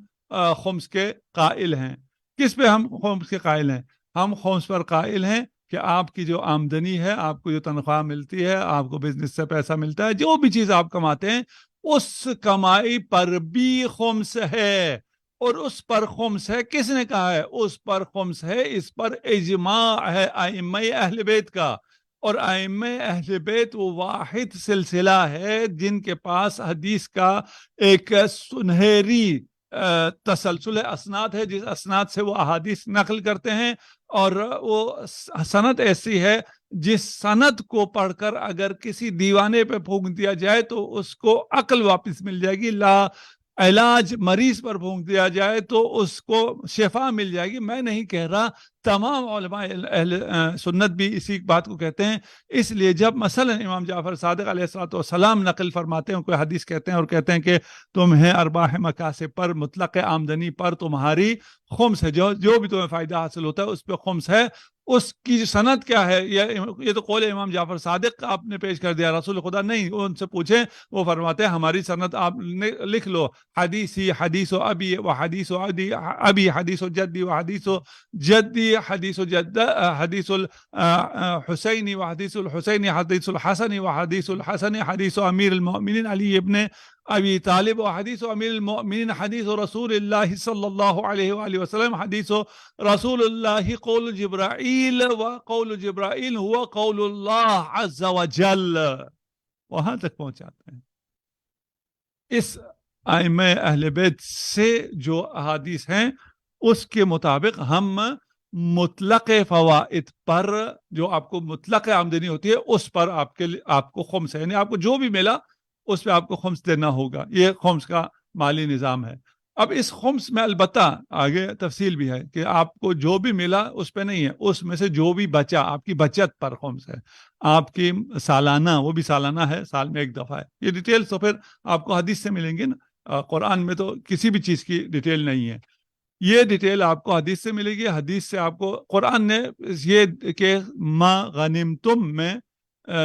خمس کے قائل ہیں. کس پہ ہم خمس کے قائل ہیں؟ ہم خمس پر قائل ہیں کہ آپ کی جو آمدنی ہے، آپ کو جو تنخواہ ملتی ہے، آپ کو بزنس سے پیسہ ملتا ہے، جو بھی چیز آپ کماتے ہیں، اس کمائی پر بھی خمس ہے. اور اس پر خمس ہے، کس نے کہا ہے اس پر خمس ہے؟ اس پر اجماع ہے ائمہ اہل بیت کا. اور ائمہ اہل بیت وہ واحد سلسلہ ہے جن کے پاس حدیث کا ایک سنہری تسلسل اسناد ہے، جس اسناد سے وہ احادیث نقل کرتے ہیں، اور وہ سند ایسی ہے جس سند کو پڑھ کر اگر کسی دیوانے پہ پھونک دیا جائے تو اس کو عقل واپس مل جائے گی، لا علاج مریض پر پھونک دیا جائے تو اس کو شفا مل جائے گی۔ میں نہیں کہہ رہا، تمام علماء اہل سنت بھی اسی بات کو کہتے ہیں۔ اس لیے جب مثلا امام جعفر صادق علیہ الصلوۃ والسلام نقل فرماتے ہیں، کوئی حدیث کہتے ہیں اور کہتے ہیں کہ تمہیں ارباح مکاسب پر، مطلق آمدنی پر تمہاری خمس ہے، جو بھی تمہیں فائدہ حاصل ہوتا ہے اس پہ خمس ہے، اس کی سند کیا ہے؟ یہ تو قول امام جعفر صادق آپ نے پیش کر دیا، رسول خدا نہیں، ان سے پوچھیں، وہ فرماتے ہیں ہماری سند آپ لکھ لو، حدیثی حدیث و ابی و حدیث و ابی حدیث و جدی و حدیث و جدی حدیث و جد حدیث الحسینی و حدیث الحسینی حدیث الحسن و حدیث الحسن حدیث و امیر المؤمنین علی ابن ابی طالب و حدیث امیر المؤمنین حدیث رسول اللہ صلی اللہ علیہ وآلہ وسلم حدیث رسول اللہ قول جبرائیل و قول جبرائیل هو قول اللہ عز وجل، وہاں تک پہنچاتے ہیں۔ اس ائمہ اہل بیت سے جو احادیث ہیں اس کے مطابق ہم مطلق فوائد پر، جو آپ کو مطلق آمدنی ہوتی ہے اس پر آپ کو خمس ہے، یعنی آپ کو جو بھی ملا اس پہ آپ کو خمس دینا ہوگا، یہ خمس کا مالی نظام ہے۔ اب اس خمس میں البتہ آگے تفصیل بھی ہے کہ آپ کو جو بھی ملا اس پہ نہیں ہے، اس میں سے جو بھی بچا آپ کی بچت پر خمس ہے، آپ کی سالانہ، وہ بھی سالانہ ہے، سال میں ایک دفعہ ہے۔ یہ ڈیٹیلز تو پھر آپ کو حدیث سے ملیں گی نا، قرآن میں تو کسی بھی چیز کی ڈیٹیل نہیں ہے، یہ ڈیٹیل آپ کو حدیث سے ملے گی۔ حدیث سے آپ کو قرآن نے یہ کہ ما غنمتم میں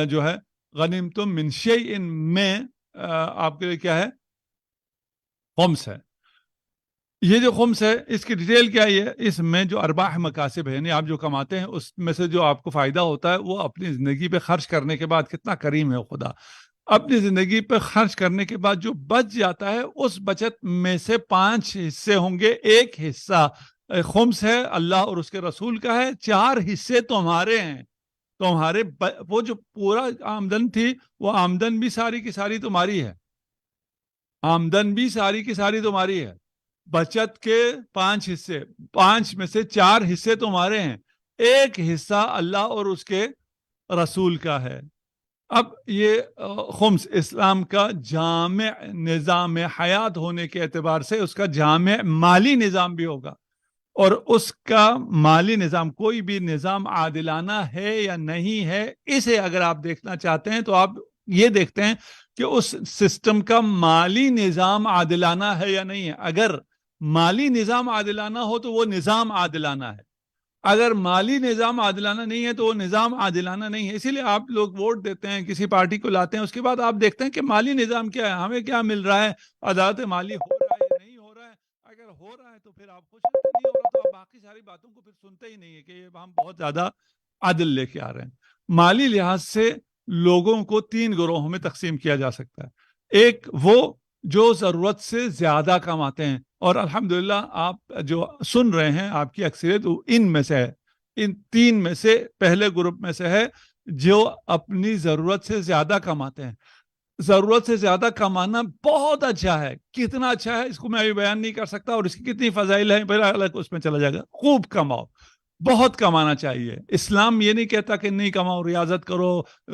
جو ہے غنمتم من شیء میں آپ کے لیے کیا ہے؟ خمس ہے۔ یہ جو خمس ہے اس کی ڈیٹیل کیا ہے؟ اس میں جو ارباح مکاسب ہے، یعنی آپ جو کماتے ہیں اس میں سے جو آپ کو فائدہ ہوتا ہے وہ اپنی زندگی پہ خرچ کرنے کے بعد، کتنا کریم ہے خدا، اپنی زندگی پہ خرچ کرنے کے بعد جو بچ جاتا ہے اس بچت میں سے 5 حصے ہوں گے، ایک حصہ خمس ہے اللہ اور اس کے رسول کا ہے، 4 حصے تمہارے ہیں، تمہارے وہ جو پورا آمدن تھی وہ آمدن بھی ساری کی ساری تمہاری ہے، آمدن بھی ساری کی ساری تمہاری ہے، بچت کے 5 حصے، 5 میں سے 4 حصے تمہارے ہیں، ایک حصہ اللہ اور اس کے رسول کا ہے۔ اب یہ خمس اسلام کا جامع نظام حیات ہونے کے اعتبار سے اس کا جامع مالی نظام بھی ہوگا، اور اس کا مالی نظام، کوئی بھی نظام عادلانہ ہے یا نہیں ہے، اسے اگر آپ دیکھنا چاہتے ہیں تو آپ یہ دیکھتے ہیں کہ اس سسٹم کا مالی نظام عادلانہ ہے یا نہیں ہے۔ اگر مالی نظام عادلانہ ہو تو وہ نظام عادلانہ ہے، اگر مالی نظام عادلانہ نہیں ہے تو وہ نظام عادلانہ نہیں ہے۔ اسی لیے آپ لوگ ووٹ دیتے ہیں، کسی پارٹی کو لاتے ہیں، اس کے بعد آپ دیکھتے ہیں کہ مالی نظام کیا ہے، ہمیں کیا مل رہا ہے، عدالت مالی ہو رہا ہے یا نہیں ہو رہا ہے۔ اگر ہو رہا ہے تو پھر آپ خوش ہیں، نہیں ہو رہا تو آپ باقی ساری باتوں کو پھر سنتے ہی نہیں ہے کہ یہ ہم بہت زیادہ عدل لے کے آ رہے ہیں۔ مالی لحاظ سے لوگوں کو 3 گروہوں میں تقسیم کیا جا سکتا ہے۔ ایک وہ جو ضرورت سے زیادہ کماتے ہیں، اور الحمدللہ آپ جو سن رہے ہیں آپ کی اکثریت ان میں سے ہے، ان 3 میں سے پہلے گروپ میں سے ہے، جو اپنی ضرورت سے زیادہ کماتے ہیں۔ ضرورت سے زیادہ کمانا بہت اچھا ہے، کتنا اچھا ہے اس کو میں ابھی بیان نہیں کر سکتا، اور اس کی کتنی فضائل ہیں پھر الگ اس میں چلا جائے گا۔ خوب کماؤ، بہت کمانا چاہیے۔ اسلام یہ نہیں کہتا کہ نہیں کماؤ، ریاضت کرو،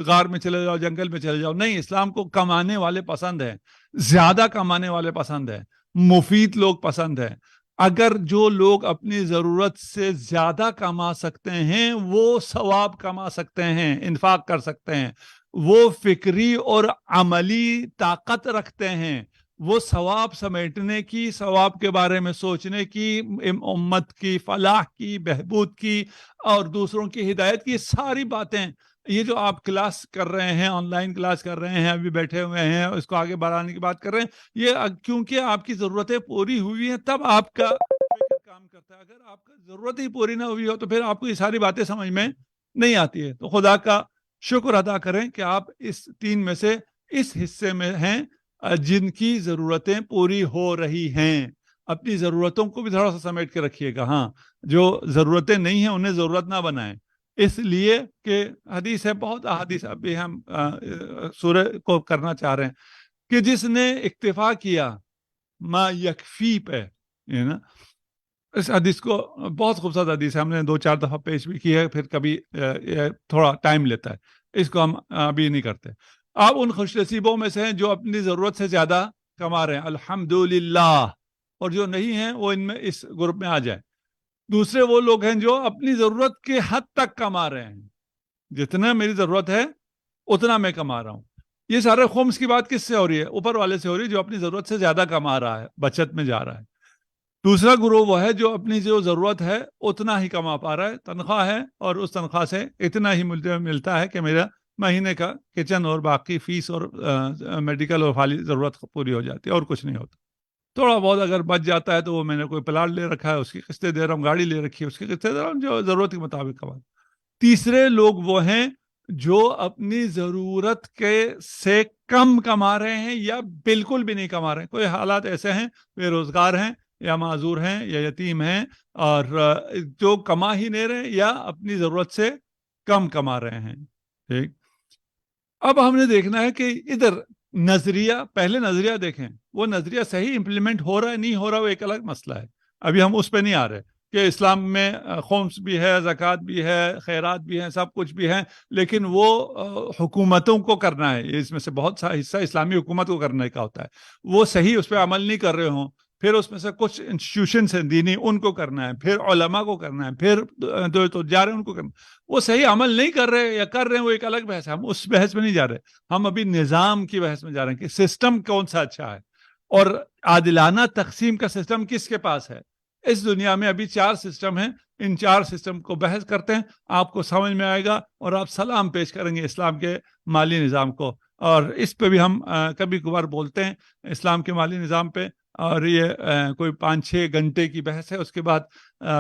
غار میں چلے جاؤ، جنگل میں چلے جاؤ، نہیں، اسلام کو کمانے والے پسند ہیں، زیادہ کمانے والے پسند ہیں، مفید لوگ پسند ہیں۔ اگر جو لوگ اپنی ضرورت سے زیادہ کما سکتے ہیں وہ ثواب کما سکتے ہیں، انفاق کر سکتے ہیں، وہ فکری اور عملی طاقت رکھتے ہیں، وہ ثواب سمیٹنے کی، ثواب کے بارے میں سوچنے کی، امت کی فلاح کی، بہبود کی اور دوسروں کی ہدایت کی، ساری باتیں، یہ جو آپ کلاس کر رہے ہیں، آن لائن کلاس کر رہے ہیں، ابھی بیٹھے ہوئے ہیں، اس کو آگے بڑھانے کی بات کر رہے ہیں، یہ کیونکہ آپ کی ضرورتیں پوری ہوئی ہیں تب آپ کا فکر کام کرتا ہے۔ اگر آپ کا ضرورت ہی پوری نہ ہوئی ہو تو پھر آپ کو یہ ساری باتیں سمجھ میں نہیں آتی ہے۔ تو خدا کا شکر ادا کریں کہ آپ اس 3 میں سے اس حصے میں ہیں جن کی ضرورتیں پوری ہو رہی ہیں۔ اپنی ضرورتوں کو بھی تھوڑا سا سمیٹ کے رکھیے گا، ہاں، جو ضرورتیں نہیں ہیں انہیں ضرورت نہ بنائیں، اس لیے کہ حدیث ہے، بہت احادیث ابھی ہم سورہ کو کرنا چاہ رہے ہیں کہ جس نے اکتفا کیا ما یکفی پہ، نا اس حدیث کو بہت خوبصورت حدیث ہے، ہم نے 2-4 دفعہ پیش بھی کی ہے، پھر کبھی تھوڑا ٹائم لیتا ہے، اس کو ہم ابھی نہیں کرتے. آپ ان خوش نصیبوں میں سے ہیں جو اپنی ضرورت سے زیادہ کما رہے ہیں، الحمدللہ، اور جو نہیں ہیں وہ ان میں اس گروپ میں آ جائیں. دوسرے وہ لوگ ہیں جو اپنی ضرورت کے حد تک کما رہے ہیں، جتنا میری ضرورت ہے اتنا میں کما رہا ہوں. یہ سارے خمس کی بات کس سے ہو رہی ہے؟ اوپر والے سے ہو رہی ہے، جو اپنی ضرورت سے زیادہ کما رہا ہے، بچت میں جا رہا ہے. دوسرا گروہ وہ ہے جو اپنی جو ضرورت ہے اتنا ہی کما پا رہا ہے، تنخواہ ہے اور اس تنخواہ سے اتنا ہی ملتا ہے کہ میرا مہینے کا کچن اور باقی فیس اور میڈیکل اور خالی ضرورت پوری ہو جاتی ہے اور کچھ نہیں ہوتا. تھوڑا بہت اگر بچ جاتا ہے تو وہ میں نے کوئی پلاٹ لے رکھا ہے اس کی قسطیں دے رہا ہوں، گاڑی لے رکھی ہے اس کی قسطیں دے رہا ہوں، جو ضرورت کے مطابق کما. تیسرے لوگ وہ ہیں جو اپنی ضرورت کے سے کم کما رہے ہیں یا بالکل بھی نہیں کما رہے ہیں. کوئی حالات ایسے ہیں، بے روزگار ہیں یا معذور ہیں یا یتیم ہیں، اور جو کما ہی نہیں رہے یا اپنی ضرورت سے کم کما رہے ہیں. ٹھیک، اب ہم نے دیکھنا ہے کہ ادھر نظریہ، پہلے نظریہ دیکھیں، وہ نظریہ صحیح امپلیمنٹ ہو رہا ہے نہیں ہو رہا، وہ ایک الگ مسئلہ ہے. ابھی ہم اس پہ نہیں آ رہے کہ اسلام میں خمس بھی ہے، زکوٰۃ بھی ہے، خیرات بھی ہیں، سب کچھ بھی ہیں، لیکن وہ حکومتوں کو کرنا ہے. اس میں سے بہت سا حصہ اسلامی حکومت کو کرنے کا ہوتا ہے. وہ صحیح اس پہ عمل نہیں کر رہے ہوں، پھر اس میں سے کچھ انسٹیٹیوشنز ہیں دینی، ان کو کرنا ہے، پھر علماء کو کرنا ہے، پھر تو جا رہے ہیں ان کو کرنا ہے. وہ صحیح عمل نہیں کر رہے یا کر رہے ہیں، وہ ایک الگ بحث ہے، ہم اس بحث میں نہیں جا رہے. ہم ابھی نظام کی بحث میں جا رہے ہیں کہ سسٹم کون سا اچھا ہے، اور عادلانہ تقسیم کا سسٹم کس کے پاس ہے. اس دنیا میں ابھی 4 سسٹم ہیں، ان 4 سسٹم کو بحث کرتے ہیں، آپ کو سمجھ میں آئے گا اور آپ سلام پیش کریں گے اسلام کے مالی نظام کو. اور اس پہ بھی ہم کبھی کبھار بولتے ہیں اسلام کے مالی نظام پہ، اور یہ کوئی 5-6 گھنٹے کی بحث ہے. اس کے بعد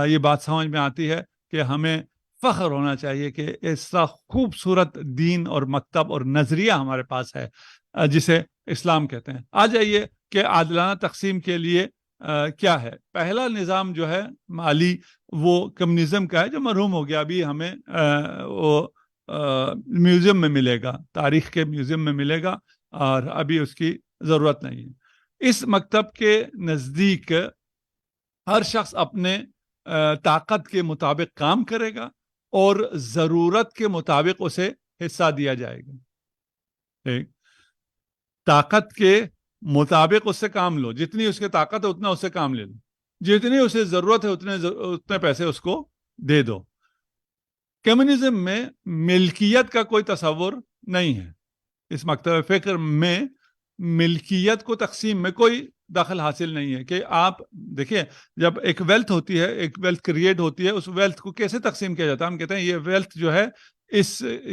یہ بات سمجھ میں آتی ہے کہ ہمیں فخر ہونا چاہیے کہ ایسا خوبصورت دین اور مکتب اور نظریہ ہمارے پاس ہے جسے اسلام کہتے ہیں. آ جائیے کہ عادلانہ تقسیم کے لیے کیا ہے. پہلا نظام جو ہے مالی، وہ کمیونزم کا ہے، جو مرحوم ہو گیا. ابھی ہمیں وہ میوزیم میں ملے گا، تاریخ کے میوزیم میں ملے گا، اور ابھی اس کی ضرورت نہیں ہے. اس مکتب کے نزدیک ہر شخص اپنے طاقت کے مطابق کام کرے گا اور ضرورت کے مطابق اسے حصہ دیا جائے گا. ٹھیک، طاقت کے مطابق اس سے کام لو، جتنی اس کی طاقت ہے اتنا اس سے کام لے لو، جتنی اسے ضرورت ہے اتنے پیسے اس کو دے دو. کمیونزم میں ملکیت کا کوئی تصور نہیں ہے. اس مکتب فکر میں ملکیت کو تقسیم میں کوئی دخل حاصل نہیں ہے. کہ آپ دیکھیں، جب ایک ویلتھ ہوتی ہے، ایک ویلتھ کریٹ ہوتی ہے، اس ویلتھ کو کیسے تقسیم کیا جاتا ہے؟ ہم کہتے ہیں یہ ویلتھ جو ہے،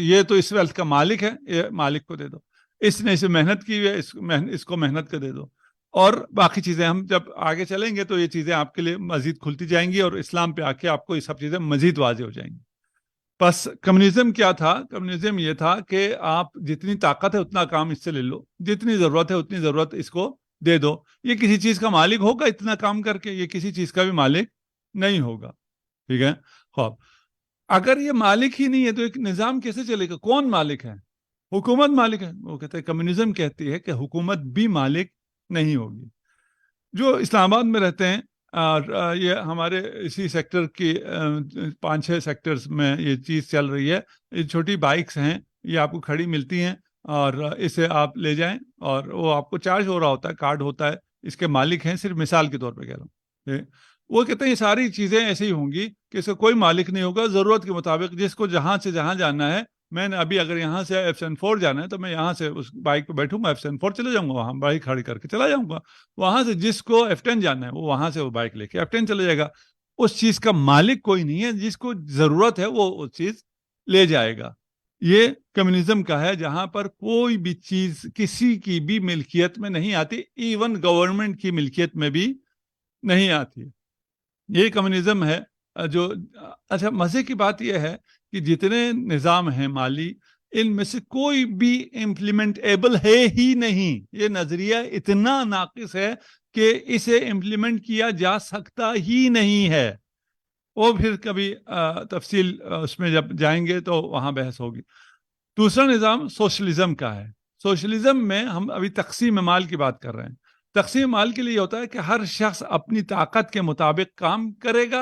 یہ تو اس ویلتھ کا مالک ہے، یہ مالک کو دے دو. اس نے اسے محنت کی ہے، اس کو محنت کو دے دو. اور باقی چیزیں ہم جب آگے چلیں گے تو یہ چیزیں آپ کے لیے مزید کھلتی جائیں گی، اور اسلام پہ آ کے آپ کو یہ سب چیزیں مزید واضح ہو جائیں گی. بس کمیونزم کیا تھا؟ کمیونزم یہ تھا کہ آپ جتنی طاقت ہے اتنا کام اس سے لے لو، جتنی ضرورت ہے اتنی ضرورت اس کو دے دو. یہ کسی چیز کا مالک ہوگا اتنا کام کر کے؟ یہ کسی چیز کا بھی مالک نہیں ہوگا. ٹھیک ہے، خوب اگر یہ مالک ہی نہیں ہے تو ایک نظام کیسے چلے گا؟ کون مالک ہے؟ حکومت مالک ہے. وہ کہتے ہیں، کمیونزم کہتی ہے کہ حکومت بھی مالک نہیں ہوگی. جو اسلام آباد میں رہتے ہیں، اور یہ ہمارے اسی سیکٹر کی 5-6 سیکٹرز میں یہ چیز چل رہی ہے. یہ چھوٹی بائکس ہیں، یہ آپ کو کھڑی ملتی ہیں، اور اسے آپ لے جائیں اور وہ آپ کو چارج ہو رہا ہوتا ہے، کارڈ ہوتا ہے. اس کے مالک ہیں، صرف مثال کے طور پہ کہہ رہا ہوں. وہ کہتے ہیں یہ ساری چیزیں ایسے ہی ہوں گی کہ اس کا کوئی مالک نہیں ہوگا. ضرورت کے مطابق جس کو جہاں سے جہاں جانا ہے، میں نے ابھی اگر یہاں سے F-4 جانا ہے تو میں یہاں سے اس بائک پہ بیٹھوں گا، F-4 چلے جاؤں گا، وہاں بائک کھڑی کر کے چلا جاؤں گا. وہاں سے جس کو F-10 جانا ہے وہ وہاں سے وہ بائک لے کے F-10 چلے جائے گا. اس چیز کا مالک کوئی نہیں ہے، جس کو ضرورت ہے وہ چیز لے جائے گا. یہ کمیونزم کا ہے، جہاں پر کوئی بھی چیز کسی کی بھی ملکیت میں نہیں آتی، ایون گورنمنٹ کی ملکیت میں بھی نہیں آتی. یہ کمیونزم ہے. جو اچھا مزے کی بات یہ ہے کہ جتنے نظام ہیں مالی، ان میں سے کوئی بھی امپلیمنٹیبل ہے ہی نہیں. یہ نظریہ اتنا ناقص ہے کہ اسے امپلیمنٹ کیا جا سکتا ہی نہیں ہے. وہ پھر کبھی تفصیل اس میں جب جائیں گے تو وہاں بحث ہوگی. دوسرا نظام سوشلزم کا ہے. سوشلزم میں ہم ابھی تقسیم مال کی بات کر رہے ہیں. تقسیم مال کے لیے یہ ہوتا ہے کہ ہر شخص اپنی طاقت کے مطابق کام کرے گا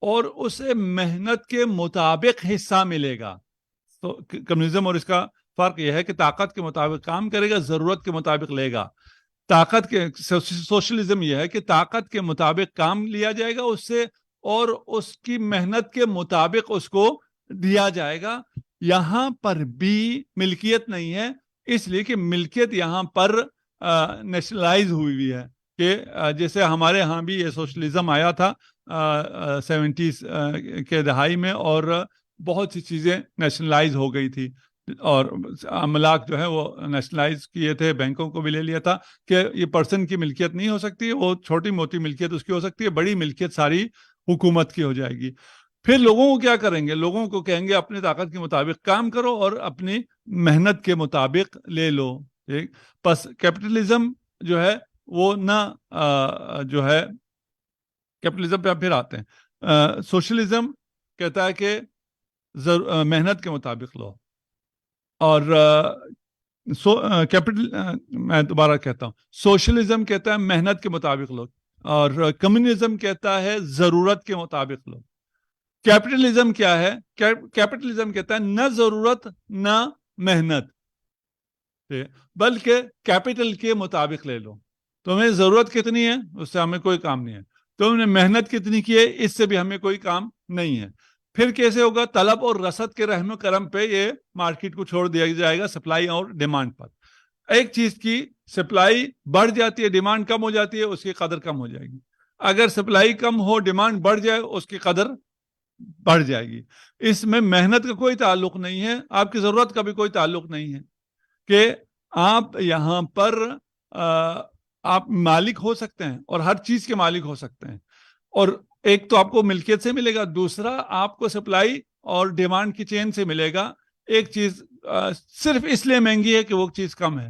اور اسے محنت کے مطابق حصہ ملے گا. تو کمیونزم اور اس کا فرق یہ ہے کہ طاقت کے مطابق کام کرے گا, ضرورت کے مطابق لے گا. طاقت کے سوشلزم یہ ہے کہ طاقت کے مطابق کام لیا جائے گا اس سے اور اس کی محنت کے مطابق اس کو دیا جائے گا. یہاں پر بھی ملکیت نہیں ہے, اس لیے کہ ملکیت یہاں پر نیشنلائز ہوئی ہے کہ جیسے ہمارے ہاں بھی یہ سوشلزم آیا تھا 70s کے دہائی میں, اور بہت سی چیزیں نیشنلائز ہو گئی تھی اور املاک جو ہے وہ نیشنلائز کیے تھے, بینکوں کو بھی لے لیا تھا کہ یہ پرسن کی ملکیت نہیں ہو سکتی, وہ چھوٹی موٹی ملکیت اس کی ہو سکتی ہے, بڑی ملکیت ساری حکومت کی ہو جائے گی. پھر لوگوں کو کیا کریں گے؟ لوگوں کو کہیں گے اپنی طاقت کے مطابق کام کرو اور اپنی محنت کے مطابق لے لو. ٹھیک, بس کیپٹلزم جو ہے وہ نہ جو ہے کیپٹلزم پہ پھر آتے ہیں. سوشلزم کہتا ہے کہ محنت کے مطابق لو, اور میں دوبارہ کہتا ہوں, سوشلزم کہتا ہے محنت کے مطابق لو, اور کمیونزم کہتا ہے ضرورت کے مطابق لو. کیپٹلزم کیا ہے؟ کیپٹلزم کہتا ہے نہ ضرورت نہ محنت, بلکہ کیپٹل کے مطابق لے لو. تمہیں ضرورت کتنی ہے اس سے ہمیں کوئی کام نہیں ہے, تم نے محنت کتنی کی ہے اس سے بھی ہمیں کوئی کام نہیں ہے. پھر کیسے ہوگا؟ طلب اور رسد کے رحم و کرم پہ یہ مارکیٹ کو چھوڑ دیا جائے گا, سپلائی اور ڈیمانڈ پر. ایک چیز کی سپلائی بڑھ جاتی ہے, ڈیمانڈ کم ہو جاتی ہے, اس کی قدر کم ہو جائے گی. اگر سپلائی کم ہو, ڈیمانڈ بڑھ جائے, اس کی قدر بڑھ جائے گی. اس میں محنت کا کوئی تعلق نہیں ہے, آپ کی ضرورت کا بھی کوئی تعلق نہیں ہے کہ آپ یہاں پر آپ مالک ہو سکتے ہیں اور ہر چیز کے مالک ہو سکتے ہیں, اور ایک تو آپ کو ملکیت سے ملے گا, دوسرا آپ کو سپلائی اور ڈیمانڈ کی چین سے ملے گا. ایک چیز صرف اس لیے مہنگی ہے کہ وہ چیز کم ہے.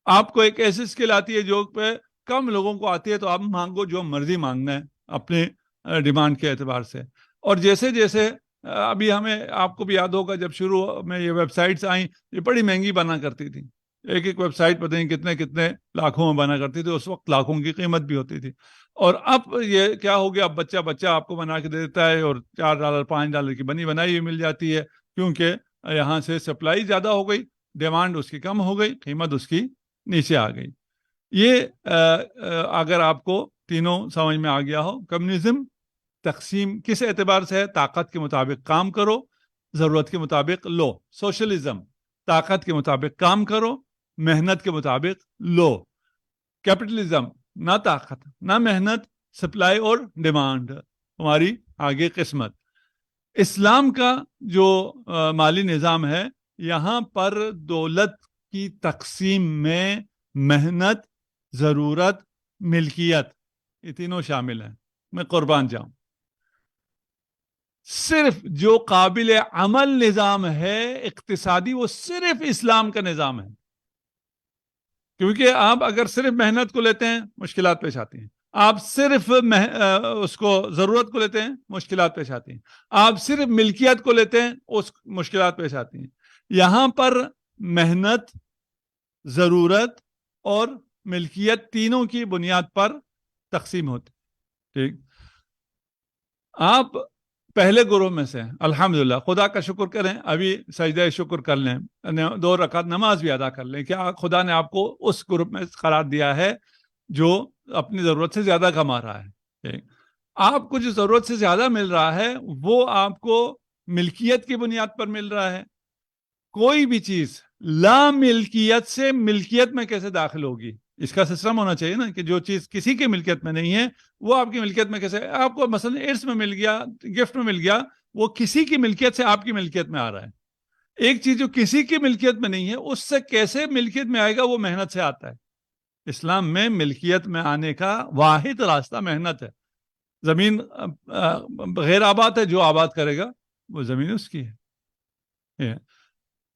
آپ کو ایک ایسی اسکل آتی ہے جو پہ کم لوگوں کو آتی ہے, تو آپ مانگو جو مرضی مانگنا ہے اپنے ڈیمانڈ کے اعتبار سے. اور جیسے جیسے ابھی ہمیں, آپ کو بھی یاد ہوگا جب شروع میں یہ ویب سائٹس آئیں, یہ بڑی مہنگی بنا کرتی تھی. ایک ویب سائٹ پتہ نہیں کتنے کتنے لاکھوں میں بنا کرتی تھی, اس وقت لاکھوں کی قیمت بھی ہوتی تھی. اور اب یہ کیا ہو گیا, اب بچہ آپ کو بنا کے دے دیتا ہے اور $4 $5 کی بنی بنائی ہوئی مل جاتی ہے, کیونکہ یہاں سے سپلائی زیادہ ہو گئی, ڈیمانڈ اس کی کم ہو گئی, قیمت اس کی نیچے آ گئی. یہ اگر آپ کو تینوں سمجھ میں آ گیا ہو. کمیونزم تقسیم کس اعتبار سے ہے؟ طاقت کے مطابق کام کرو, ضرورت کے مطابق لو. سوشلزم طاقت کے مطابق کام کرو, محنت کے مطابق لو. کیپٹلزم نہ طاقت نہ محنت, سپلائی اور ڈیمانڈ, ہماری آگے قسمت. اسلام کا جو مالی نظام ہے, یہاں پر دولت کی تقسیم میں محنت, ضرورت, ملکیت, یہ تینوں شامل ہیں. میں قربان جاؤں, صرف جو قابل عمل نظام ہے اقتصادی, وہ صرف اسلام کا نظام ہے. کیونکہ آپ اگر صرف محنت کو لیتے ہیں مشکلات پیش آتی ہیں, آپ صرف اس کو ضرورت کو لیتے ہیں مشکلات پیش آتی ہیں, آپ صرف ملکیت کو لیتے ہیں اس مشکلات پیش آتی ہیں. یہاں پر محنت, ضرورت اور ملکیت تینوں کی بنیاد پر تقسیم ہوتی. ٹھیک, آپ پہلے گروہ میں سے, الحمدللہ, خدا کا شکر کریں, ابھی سجدہ شکر کر لیں, 2 رکعت نماز بھی ادا کر لیں, کیا خدا نے آپ کو اس گروپ میں قرار دیا ہے جو اپنی ضرورت سے زیادہ کما رہا ہے. آپ کو جو ضرورت سے زیادہ مل رہا ہے وہ آپ کو ملکیت کی بنیاد پر مل رہا ہے. کوئی بھی چیز لا ملکیت سے ملکیت میں کیسے داخل ہوگی؟ اس کا سسٹم ہونا چاہیے نا, کہ جو چیز کسی کی ملکیت میں نہیں ہے وہ آپ کی ملکیت میں کیسے؟ آپ کو مثلا ارث میں مل گیا, گفٹ میں مل گیا, وہ کسی کی ملکیت سے آپ کی ملکیت میں آ رہا ہے. ایک چیز جو کسی کی ملکیت میں نہیں ہے اس سے کیسے ملکیت میں آئے گا؟ وہ محنت سے آتا ہے. اسلام میں ملکیت میں آنے کا واحد راستہ محنت ہے. زمین غیر آباد ہے, جو آباد کرے گا وہ زمین اس کی ہے.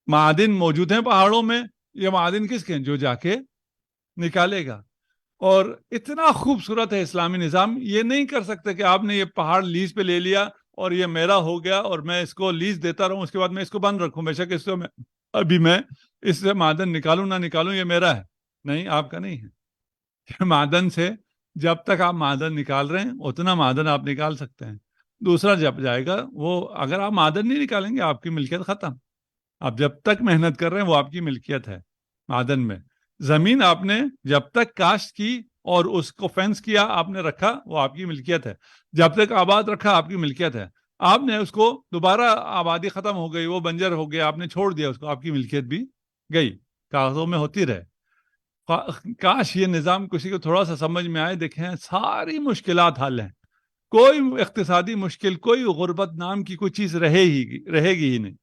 معادن موجود ہیں پہاڑوں میں, یہ معادن کس کے ہیں؟ جو جا کے نکالے گا. اور اتنا خوبصورت ہے اسلامی نظام, یہ نہیں کر سکتے کہ آپ نے یہ پہاڑ لیز پہ لے لیا اور یہ میرا ہو گیا اور میں اس کو لیز دیتا رہوں, اس کے بعد میں اس کو بند رکھوں, بے شک اس کو ابھی میں اس سے معدن نکالوں نہ نکالوں یہ میرا ہے. نہیں, آپ کا نہیں ہے. معدن سے جب تک آپ معدن نکال رہے ہیں اتنا معدن آپ نکال سکتے ہیں. دوسرا جب جائے گا وہ، اگر آپ معدن نہیں نکالیں گے آپ کی ملکیت ختم. آپ جب تک محنت کر رہے ہیں وہ آپ کی ملکیت ہے. معدن میں زمین آپ نے جب تک کاشت کی اور اس کو فینس کیا آپ نے رکھا وہ آپ کی ملکیت ہے. جب تک آباد رکھا آپ کی ملکیت ہے. آپ نے اس کو دوبارہ آبادی ختم ہو گئی، وہ بنجر ہو گیا، آپ نے چھوڑ دیا اس کو، آپ کی ملکیت بھی گئی، کاغذوں میں ہوتی رہے. کاش یہ نظام کسی کو تھوڑا سا سمجھ میں آئے. دیکھیں ساری مشکلات حل ہیں. کوئی اقتصادی مشکل، کوئی غربت نام کی کوئی چیز رہے گی ہی نہیں.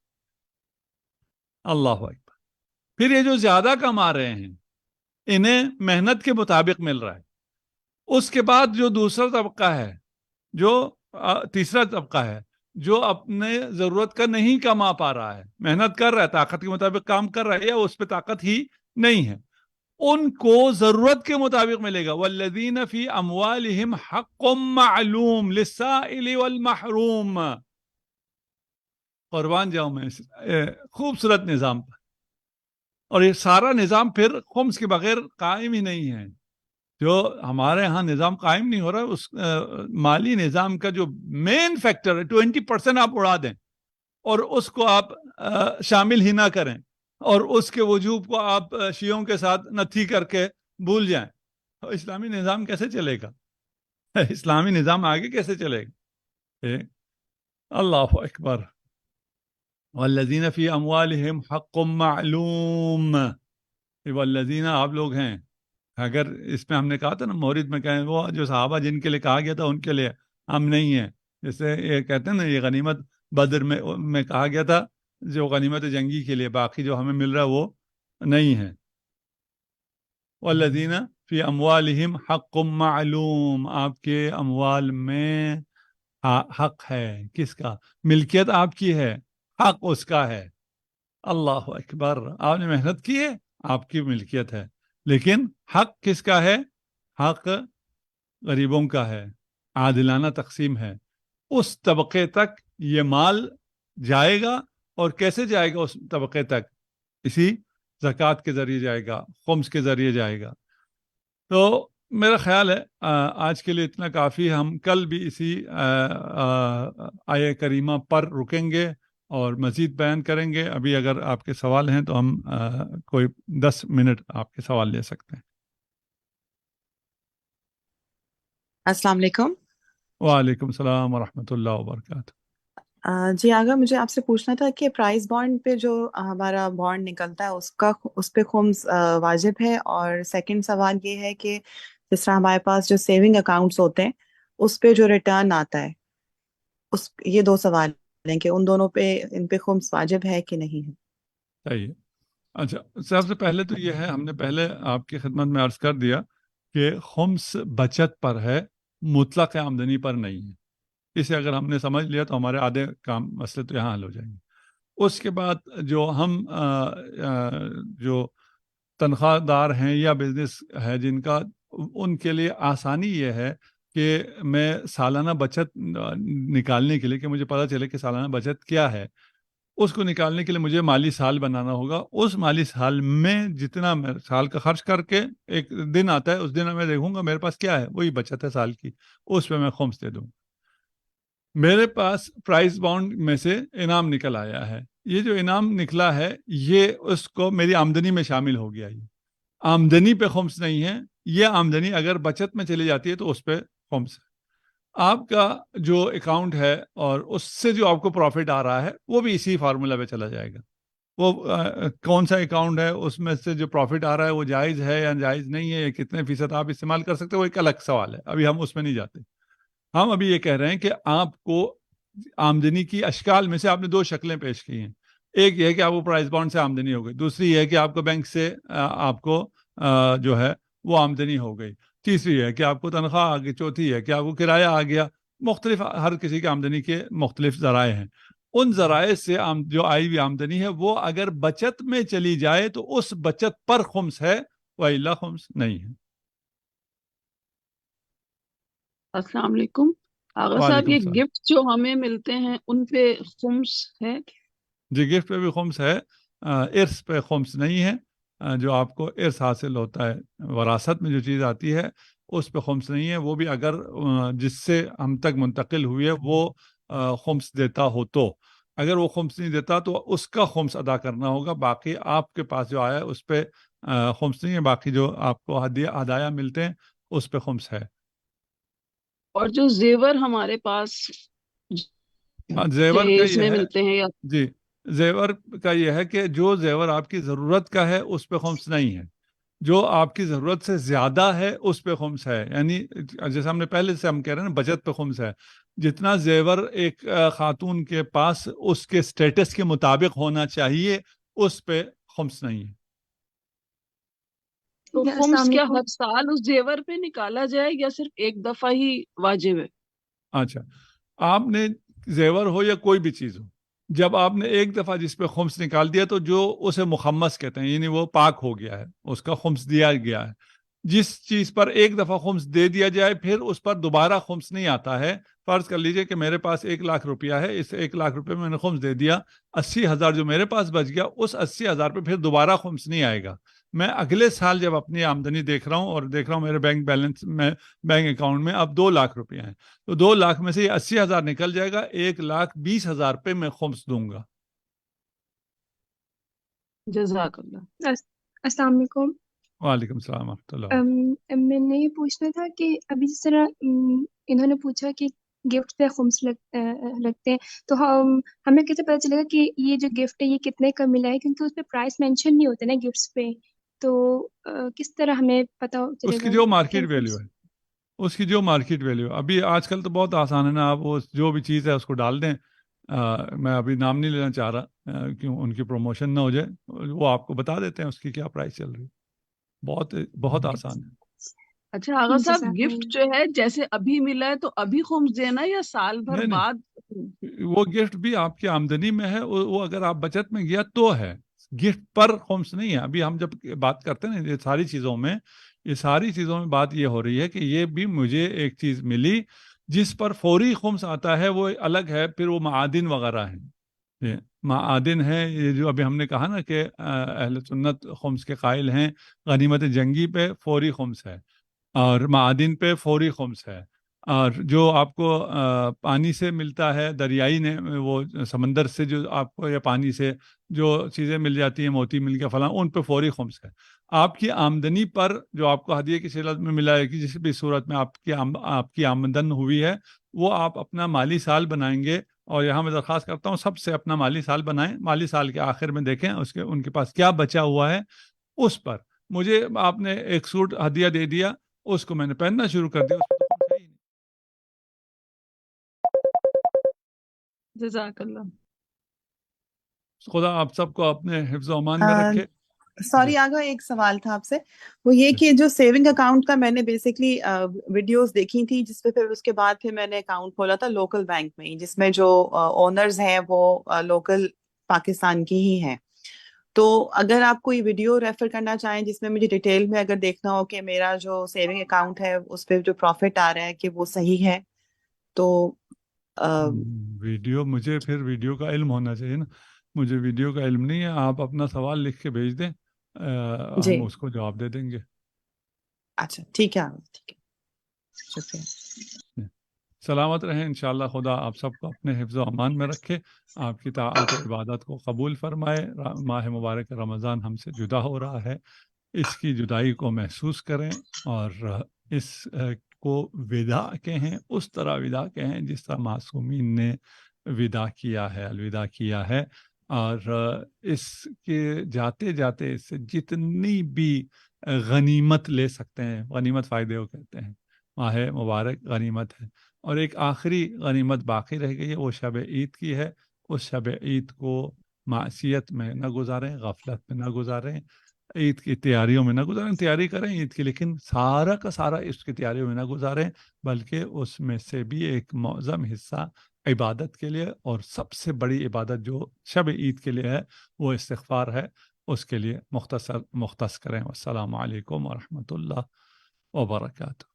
اللہ اکبر. پھر یہ جو زیادہ کما رہے ہیں انہیں محنت کے مطابق مل رہا ہے. اس کے بعد جو دوسرا طبقہ ہے، جو تیسرا طبقہ ہے، جو اپنے ضرورت کا نہیں کما پا رہا ہے، محنت کر رہا ہے، طاقت کے مطابق کام کر رہا ہے یا اس پہ طاقت ہی نہیں ہے، ان کو ضرورت کے مطابق ملے گا. والذین فی اموالہم حق معلوم للسائل والمحروم. قربان جاؤں میں خوبصورت نظام پر. اور یہ سارا نظام پھر خمس کے بغیر قائم ہی نہیں ہے. جو ہمارے ہاں نظام قائم نہیں ہو رہا، اس مالی نظام کا جو مین فیکٹر ہے 20% آپ اڑا دیں اور اس کو آپ شامل ہی نہ کریں اور اس کے وجوب کو آپ شیعوں کے ساتھ نتھی کر کے بھول جائیں، تو اسلامی نظام کیسے چلے گا؟ اسلامی نظام آگے کیسے چلے گا؟ اللہ اکبر. والذین فی اموالہم حق معلوم. والذین آپ لوگ ہیں. اگر اس میں ہم نے کہا تھا نا مورد میں کہیں وہ جو صحابہ جن کے لیے کہا گیا تھا ان کے لیے ہم نہیں ہیں. جیسے یہ کہتے ہیں نا یہ غنیمت بدر میں کہا گیا تھا جو غنیمت جنگی کے لیے، باقی جو ہمیں مل رہا ہے وہ نہیں ہے. والذین فی اموالہم حق معلوم. آپ کے اموال میں حق ہے. کس کا؟ ملکیت آپ کی ہے، حق اس کا ہے. اللہ اکبر. آپ نے محنت کی ہے، آپ کی ملکیت ہے، لیکن حق کس کا ہے؟ حق غریبوں کا ہے. عادلانہ تقسیم ہے. اس طبقے تک یہ مال جائے گا. اور کیسے جائے گا اس طبقے تک؟ اسی زکوٰۃ کے ذریعے جائے گا، خمس کے ذریعے جائے گا. تو میرا خیال ہے آج کے لیے اتنا کافی ہے. ہم کل بھی اسی آیہ کریمہ پر رکیں گے اور مزید بیان کریں گے. ابھی اگر آپ کے سوال ہیں تو ہم کوئی 10 منٹ آپ کے سوال لے سکتے ہیں. السلام علیکم. وعلیکم السلام ورحمۃ اللہ وبرکاتہ. جی آغا، مجھے آپ سے پوچھنا تھا کہ پرائز بانڈ پہ جو ہمارا بانڈ نکلتا ہے اس پہ خمس واجب ہے؟ اور سیکنڈ سوال یہ ہے کہ جس طرح ہمارے پاس جو سیونگ اکاؤنٹس ہوتے ہیں اس پہ جو ریٹرن آتا ہے، یہ دو سوال ہیں کہ ان دونوں پہ ان پہ خمس واجب ہے کہ نہیں ہے. صحیح ہے. اچھا، سب سے پہلے تو یہ ہے، ہم نے پہلے آپ کی خدمت میں عرض کر دیا کہ خمس بچت پر ہے، مطلق آمدنی پر نہیں ہے. اسے اگر ہم نے سمجھ لیا تو ہمارے آدھے کام مسئلے تو یہاں حل ہو جائیں گے. اس کے بعد جو ہم جو تنخواہ دار ہیں یا بزنس ہے جن کا، ان کے لیے آسانی یہ ہے کہ میں سالانہ بچت نکالنے کے لیے، کہ مجھے پتہ چلے کہ سالانہ بچت کیا ہے، اس کو نکالنے کے لیے مجھے مالی سال بنانا ہوگا. اس مالی سال میں جتنا میں سال کا خرچ کر کے ایک دن آتا ہے اس دن میں دیکھوں گا میرے پاس کیا ہے، وہی بچت ہے سال کی، اس پہ میں خمس دے دوں. میرے پاس پرائز بانڈ میں سے انعام نکل آیا ہے. یہ جو انعام نکلا ہے یہ اس کو میری آمدنی میں شامل ہو گیا. یہ آمدنی پہ خمس نہیں ہے. یہ آمدنی اگر بچت میں چلی جاتی ہے تو اس پہ خمس ہے. آپ کا جو اکاؤنٹ ہے اور اس سے جو آپ کو پروفٹ آ رہا ہے وہ بھی اسی فارمولا پہ چلا جائے گا. وہ کون سا اکاؤنٹ ہے، اس میں سے جو پروفٹ آ رہا ہے وہ جائز ہے یا جائز نہیں ہے، یا کتنے فیصد آپ استعمال کر سکتے ہیں، وہ ایک الگ سوال ہے. ابھی ہم اس میں نہیں جاتے. ہم ابھی یہ کہہ رہے ہیں کہ آپ کو آمدنی کی اشکال میں سے آپ نے دو شکلیں پیش کی ہیں. ایک یہ ہے کہ آپ کو پرائز بانڈ سے آمدنی ہو گئی، دوسری یہ ہے کہ آپ کو بینک سے آپ کو جو ہے وہ آمدنی ہو گئی، تیسری ہے کہ آپ کو تنخواہ آ گئی، چوتھی ہے کہ آپ کو کرایہ آ گیا. مختلف، ہر کسی کی آمدنی کے مختلف ذرائع ہیں. ان ذرائع سے جو آئی ہوئی آمدنی ہے وہ اگر بچت میں چلی جائے تو اس بچت پر خمس ہے، وَإِلَّا خمس نہیں ہے. السلام علیکم. آغا صاحب، وعلیکم یہ السلام. گفٹ جو ہمیں ملتے ہیں ان پہ خمس ہے؟ جی گفٹ پہ بھی خمس ہے، ارث پہ خمس نہیں ہے. جو آپ کو ارث حاصل ہوتا ہے، وراثت میں جو چیز آتی ہے اس پہ خمس نہیں ہے، وہ بھی اگر جس سے ہم تک منتقل ہوئی ہے وہ خمس دیتا ہو تو، اگر وہ خمس نہیں دیتا تو اس کا خمس ادا کرنا ہوگا، باقی آپ کے پاس جو آیا ہے اس پہ خمس نہیں ہے، باقی جو آپ کو ہدایہ ملتے ہیں اس پہ خمس ہے۔ اور جو زیور ہمارے پاس زیور کا جہیز یہ میں ہے، ملتے ہیں یا جی زیور کا یہ ہے کہ جو زیور آپ کی ضرورت کا ہے اس پہ خمس نہیں ہے، جو آپ کی ضرورت سے زیادہ ہے اس پہ خمس ہے، یعنی جیسے ہم نے پہلے سے ہم کہہ رہے ہیں نا، بچت پہ خمس ہے، جتنا زیور ایک خاتون کے پاس اس کے سٹیٹس کے مطابق ہونا چاہیے اس پہ خمس نہیں ہے۔ تو السلام خمس کیا علیکم۔ ہر سال اس زیور پہ نکالا جائے یا صرف ایک دفعہ ہی واجب ہے؟ اچھا، آپ نے زیور ہو یا کوئی بھی چیز ہو، جب آپ نے ایک دفعہ جس پہ خمس نکال دیا تو جو اسے مخمس کہتے ہیں، یعنی وہ پاک ہو گیا ہے، اس کا خمس دیا گیا ہے۔ جس چیز پر ایک دفعہ خمس دے دیا جائے پھر اس پر دوبارہ خمس نہیں آتا ہے۔ فرض کر لیجئے کہ میرے پاس 1,00,000 روپیہ ہے، اس 1,00,000 روپے میں نے خمس دے دیا، 80,000 جو میرے پاس بچ گیا، اس 80,000 پہ پھر دوبارہ خمس نہیں آئے گا۔ میں اگلے سال جب اپنی آمدنی دیکھ رہا ہوں اور دیکھ رہا ہوں میرے بینک بیلنس میں، بینک اکاؤنٹ میں اب 2,00,000 روپیہ ہیں، تو 2,00,000 میں سے یہ 80,000 نکل جائے گا، 1,20,000 پہ میں خمس دوں گا۔ جزاک اللہ۔ السلام علیکم۔ وعلیکم السلام ورحمۃ اللہ۔ میں نے یہ پوچھنا تھا کہ ابھی جس طرح انہوں نے پوچھا کہ گفٹ پہ خمس لگتے ہیں، تو ہمیں کیسے پتہ چلے گا کہ یہ جو گفٹ ہے یہ کتنے کا ملا ہے، کیونکہ اس پہ پرائس مینشن نہیں ہوتے نا گفٹس پہ، تو کس طرح ہمیں پتہ چلے اس کی گا جو کہ مارکیٹ ویلیو ہے، اس کی جو مارکیٹ ویلیو، ابھی آج کل تو بہت آسان ہے نا، آپ وہ جو بھی چیز ہے اس کو ڈال دیں، میں ابھی نام نہیں لینا چاہ رہا کیوں ان کی پروموشن نہ ہو جائے، وہ آپ کو بتا دیتے ہیں اس کی کیا پرائس چل رہی ہے، بہت بہت آسان ہے۔ اچھا آغا صاحب، جزاک گفٹ اللہ۔ جو ہے جیسے ابھی ملا ہے تو ابھی خمس دینا یا سال بھر نہیں نہیں، بعد؟ وہ گفٹ بھی آپ کی آمدنی میں ہے، وہ اگر آپ بچت میں گیا تو ہے، گفٹ پر خمس نہیں ہے۔ ابھی ہم جب بات کرتے ہیں نا یہ ساری چیزوں میں، یہ ساری چیزوں میں بات یہ ہو رہی ہے کہ یہ بھی مجھے ایک چیز ملی جس پر فوری خمس آتا ہے، وہ الگ ہے، پھر وہ معادن وغیرہ ہیں، یہ معادن ہیں، یہ جو ابھی ہم نے کہا نا کہ اہل سنت خمس کے قائل ہیں، غنیمت جنگی پہ فوری خمس ہے اور معادن پہ فوری خمس ہے، اور جو آپ کو پانی سے ملتا ہے، دریائی نے وہ سمندر سے جو آپ کو یا پانی سے جو چیزیں مل جاتی ہیں، موتی مل گیا فلاں، ان پہ فوری خمس ہے۔ آپ کی آمدنی پر جو آپ کو ہدیے کی صورت میں ملا ہے، کہ جس بھی صورت میں آپ کی آمدن ہوئی ہے، وہ آپ اپنا مالی سال بنائیں گے، اور یہاں میں درخواست کرتا ہوں سب سے اپنا مالی سال بنائیں، مالی سال کے آخر میں دیکھیں ان کے پاس کیا بچا ہوا ہے، اس پر مجھے آپ نے ایک سوٹ ہدیہ دے دیا، اس کو میں نے پہننا شروع کر دیا، اس کو تو خمس ہے ہی نہیں۔ جزاک اللہ۔ خدا آپ سب کو اپنے حفظ و امان میں رکھے۔ جی سوری آگا، ایک سوال تھا آپ سے، وہ یہ کہ جو سیونگ اکاؤنٹ کا میں نے بیسکلی ویڈیوز دیکھی تھی، جس پہ پھر اس کے بعد پھر میں نے اکاؤنٹ کھولا تھا لوکل بینک میں ہی، جس میں جو اونرز ہیں وہ لوکل پاکستان کی ہی ہیں۔ تو اگر آپ کوئی ویڈیو ریفر کرنا چاہیں جس میں مجھے ڈیٹیل میں اگر دیکھنا ہو کہ میرا جو سیونگ اکاؤنٹ ہے اس پہ جو پروفٹ آ رہا ہے کہ وہ صحیح ہے، تو ویڈیو، مجھے پھر ویڈیو کا علم ہونا چاہیے نا، مجھے ویڈیو کا علم نہیں ہے، آپ اپنا سوال لکھ کے بھیج دیں، جی ہم اس کو جواب دے دیں گے۔ اچھا ٹھیک ہے ٹھیک ہے، شکریہ۔ سلامت رہیں انشاءاللہ، خدا آپ سب کو اپنے حفظ و امان میں رکھے، آپ کی طاعت و عبادت کو قبول فرمائے۔ ماہ مبارک رمضان ہم سے جدا ہو رہا ہے، اس کی جدائی کو محسوس کریں، اور اس کو ودا کہیں، اس طرح ودا کہیں جس طرح معصومین نے ودا کیا ہے، الوداع کیا ہے، اور اس کے جاتے جاتے اس سے جتنی بھی غنیمت لے سکتے ہیں، غنیمت فائدے کو کہتے ہیں، ماہ مبارک غنیمت ہے، اور ایک آخری غنیمت باقی رہ گئی ہے، وہ شب عید کی ہے، اس شب عید کو معصیت میں نہ گزاریں، غفلت میں نہ گزاریں، عید کی تیاریوں میں نہ گزاریں، تیاری کریں عید کی، لیکن سارا کا سارا اس کی تیاریوں میں نہ گزاریں، بلکہ اس میں سے بھی ایک معظم حصہ عبادت کے لیے، اور سب سے بڑی عبادت جو شب عید کے لیے ہے وہ استغفار ہے، اس کے لیے مختص کریں۔ والسلام علیکم ورحمۃ اللہ وبرکاتہ۔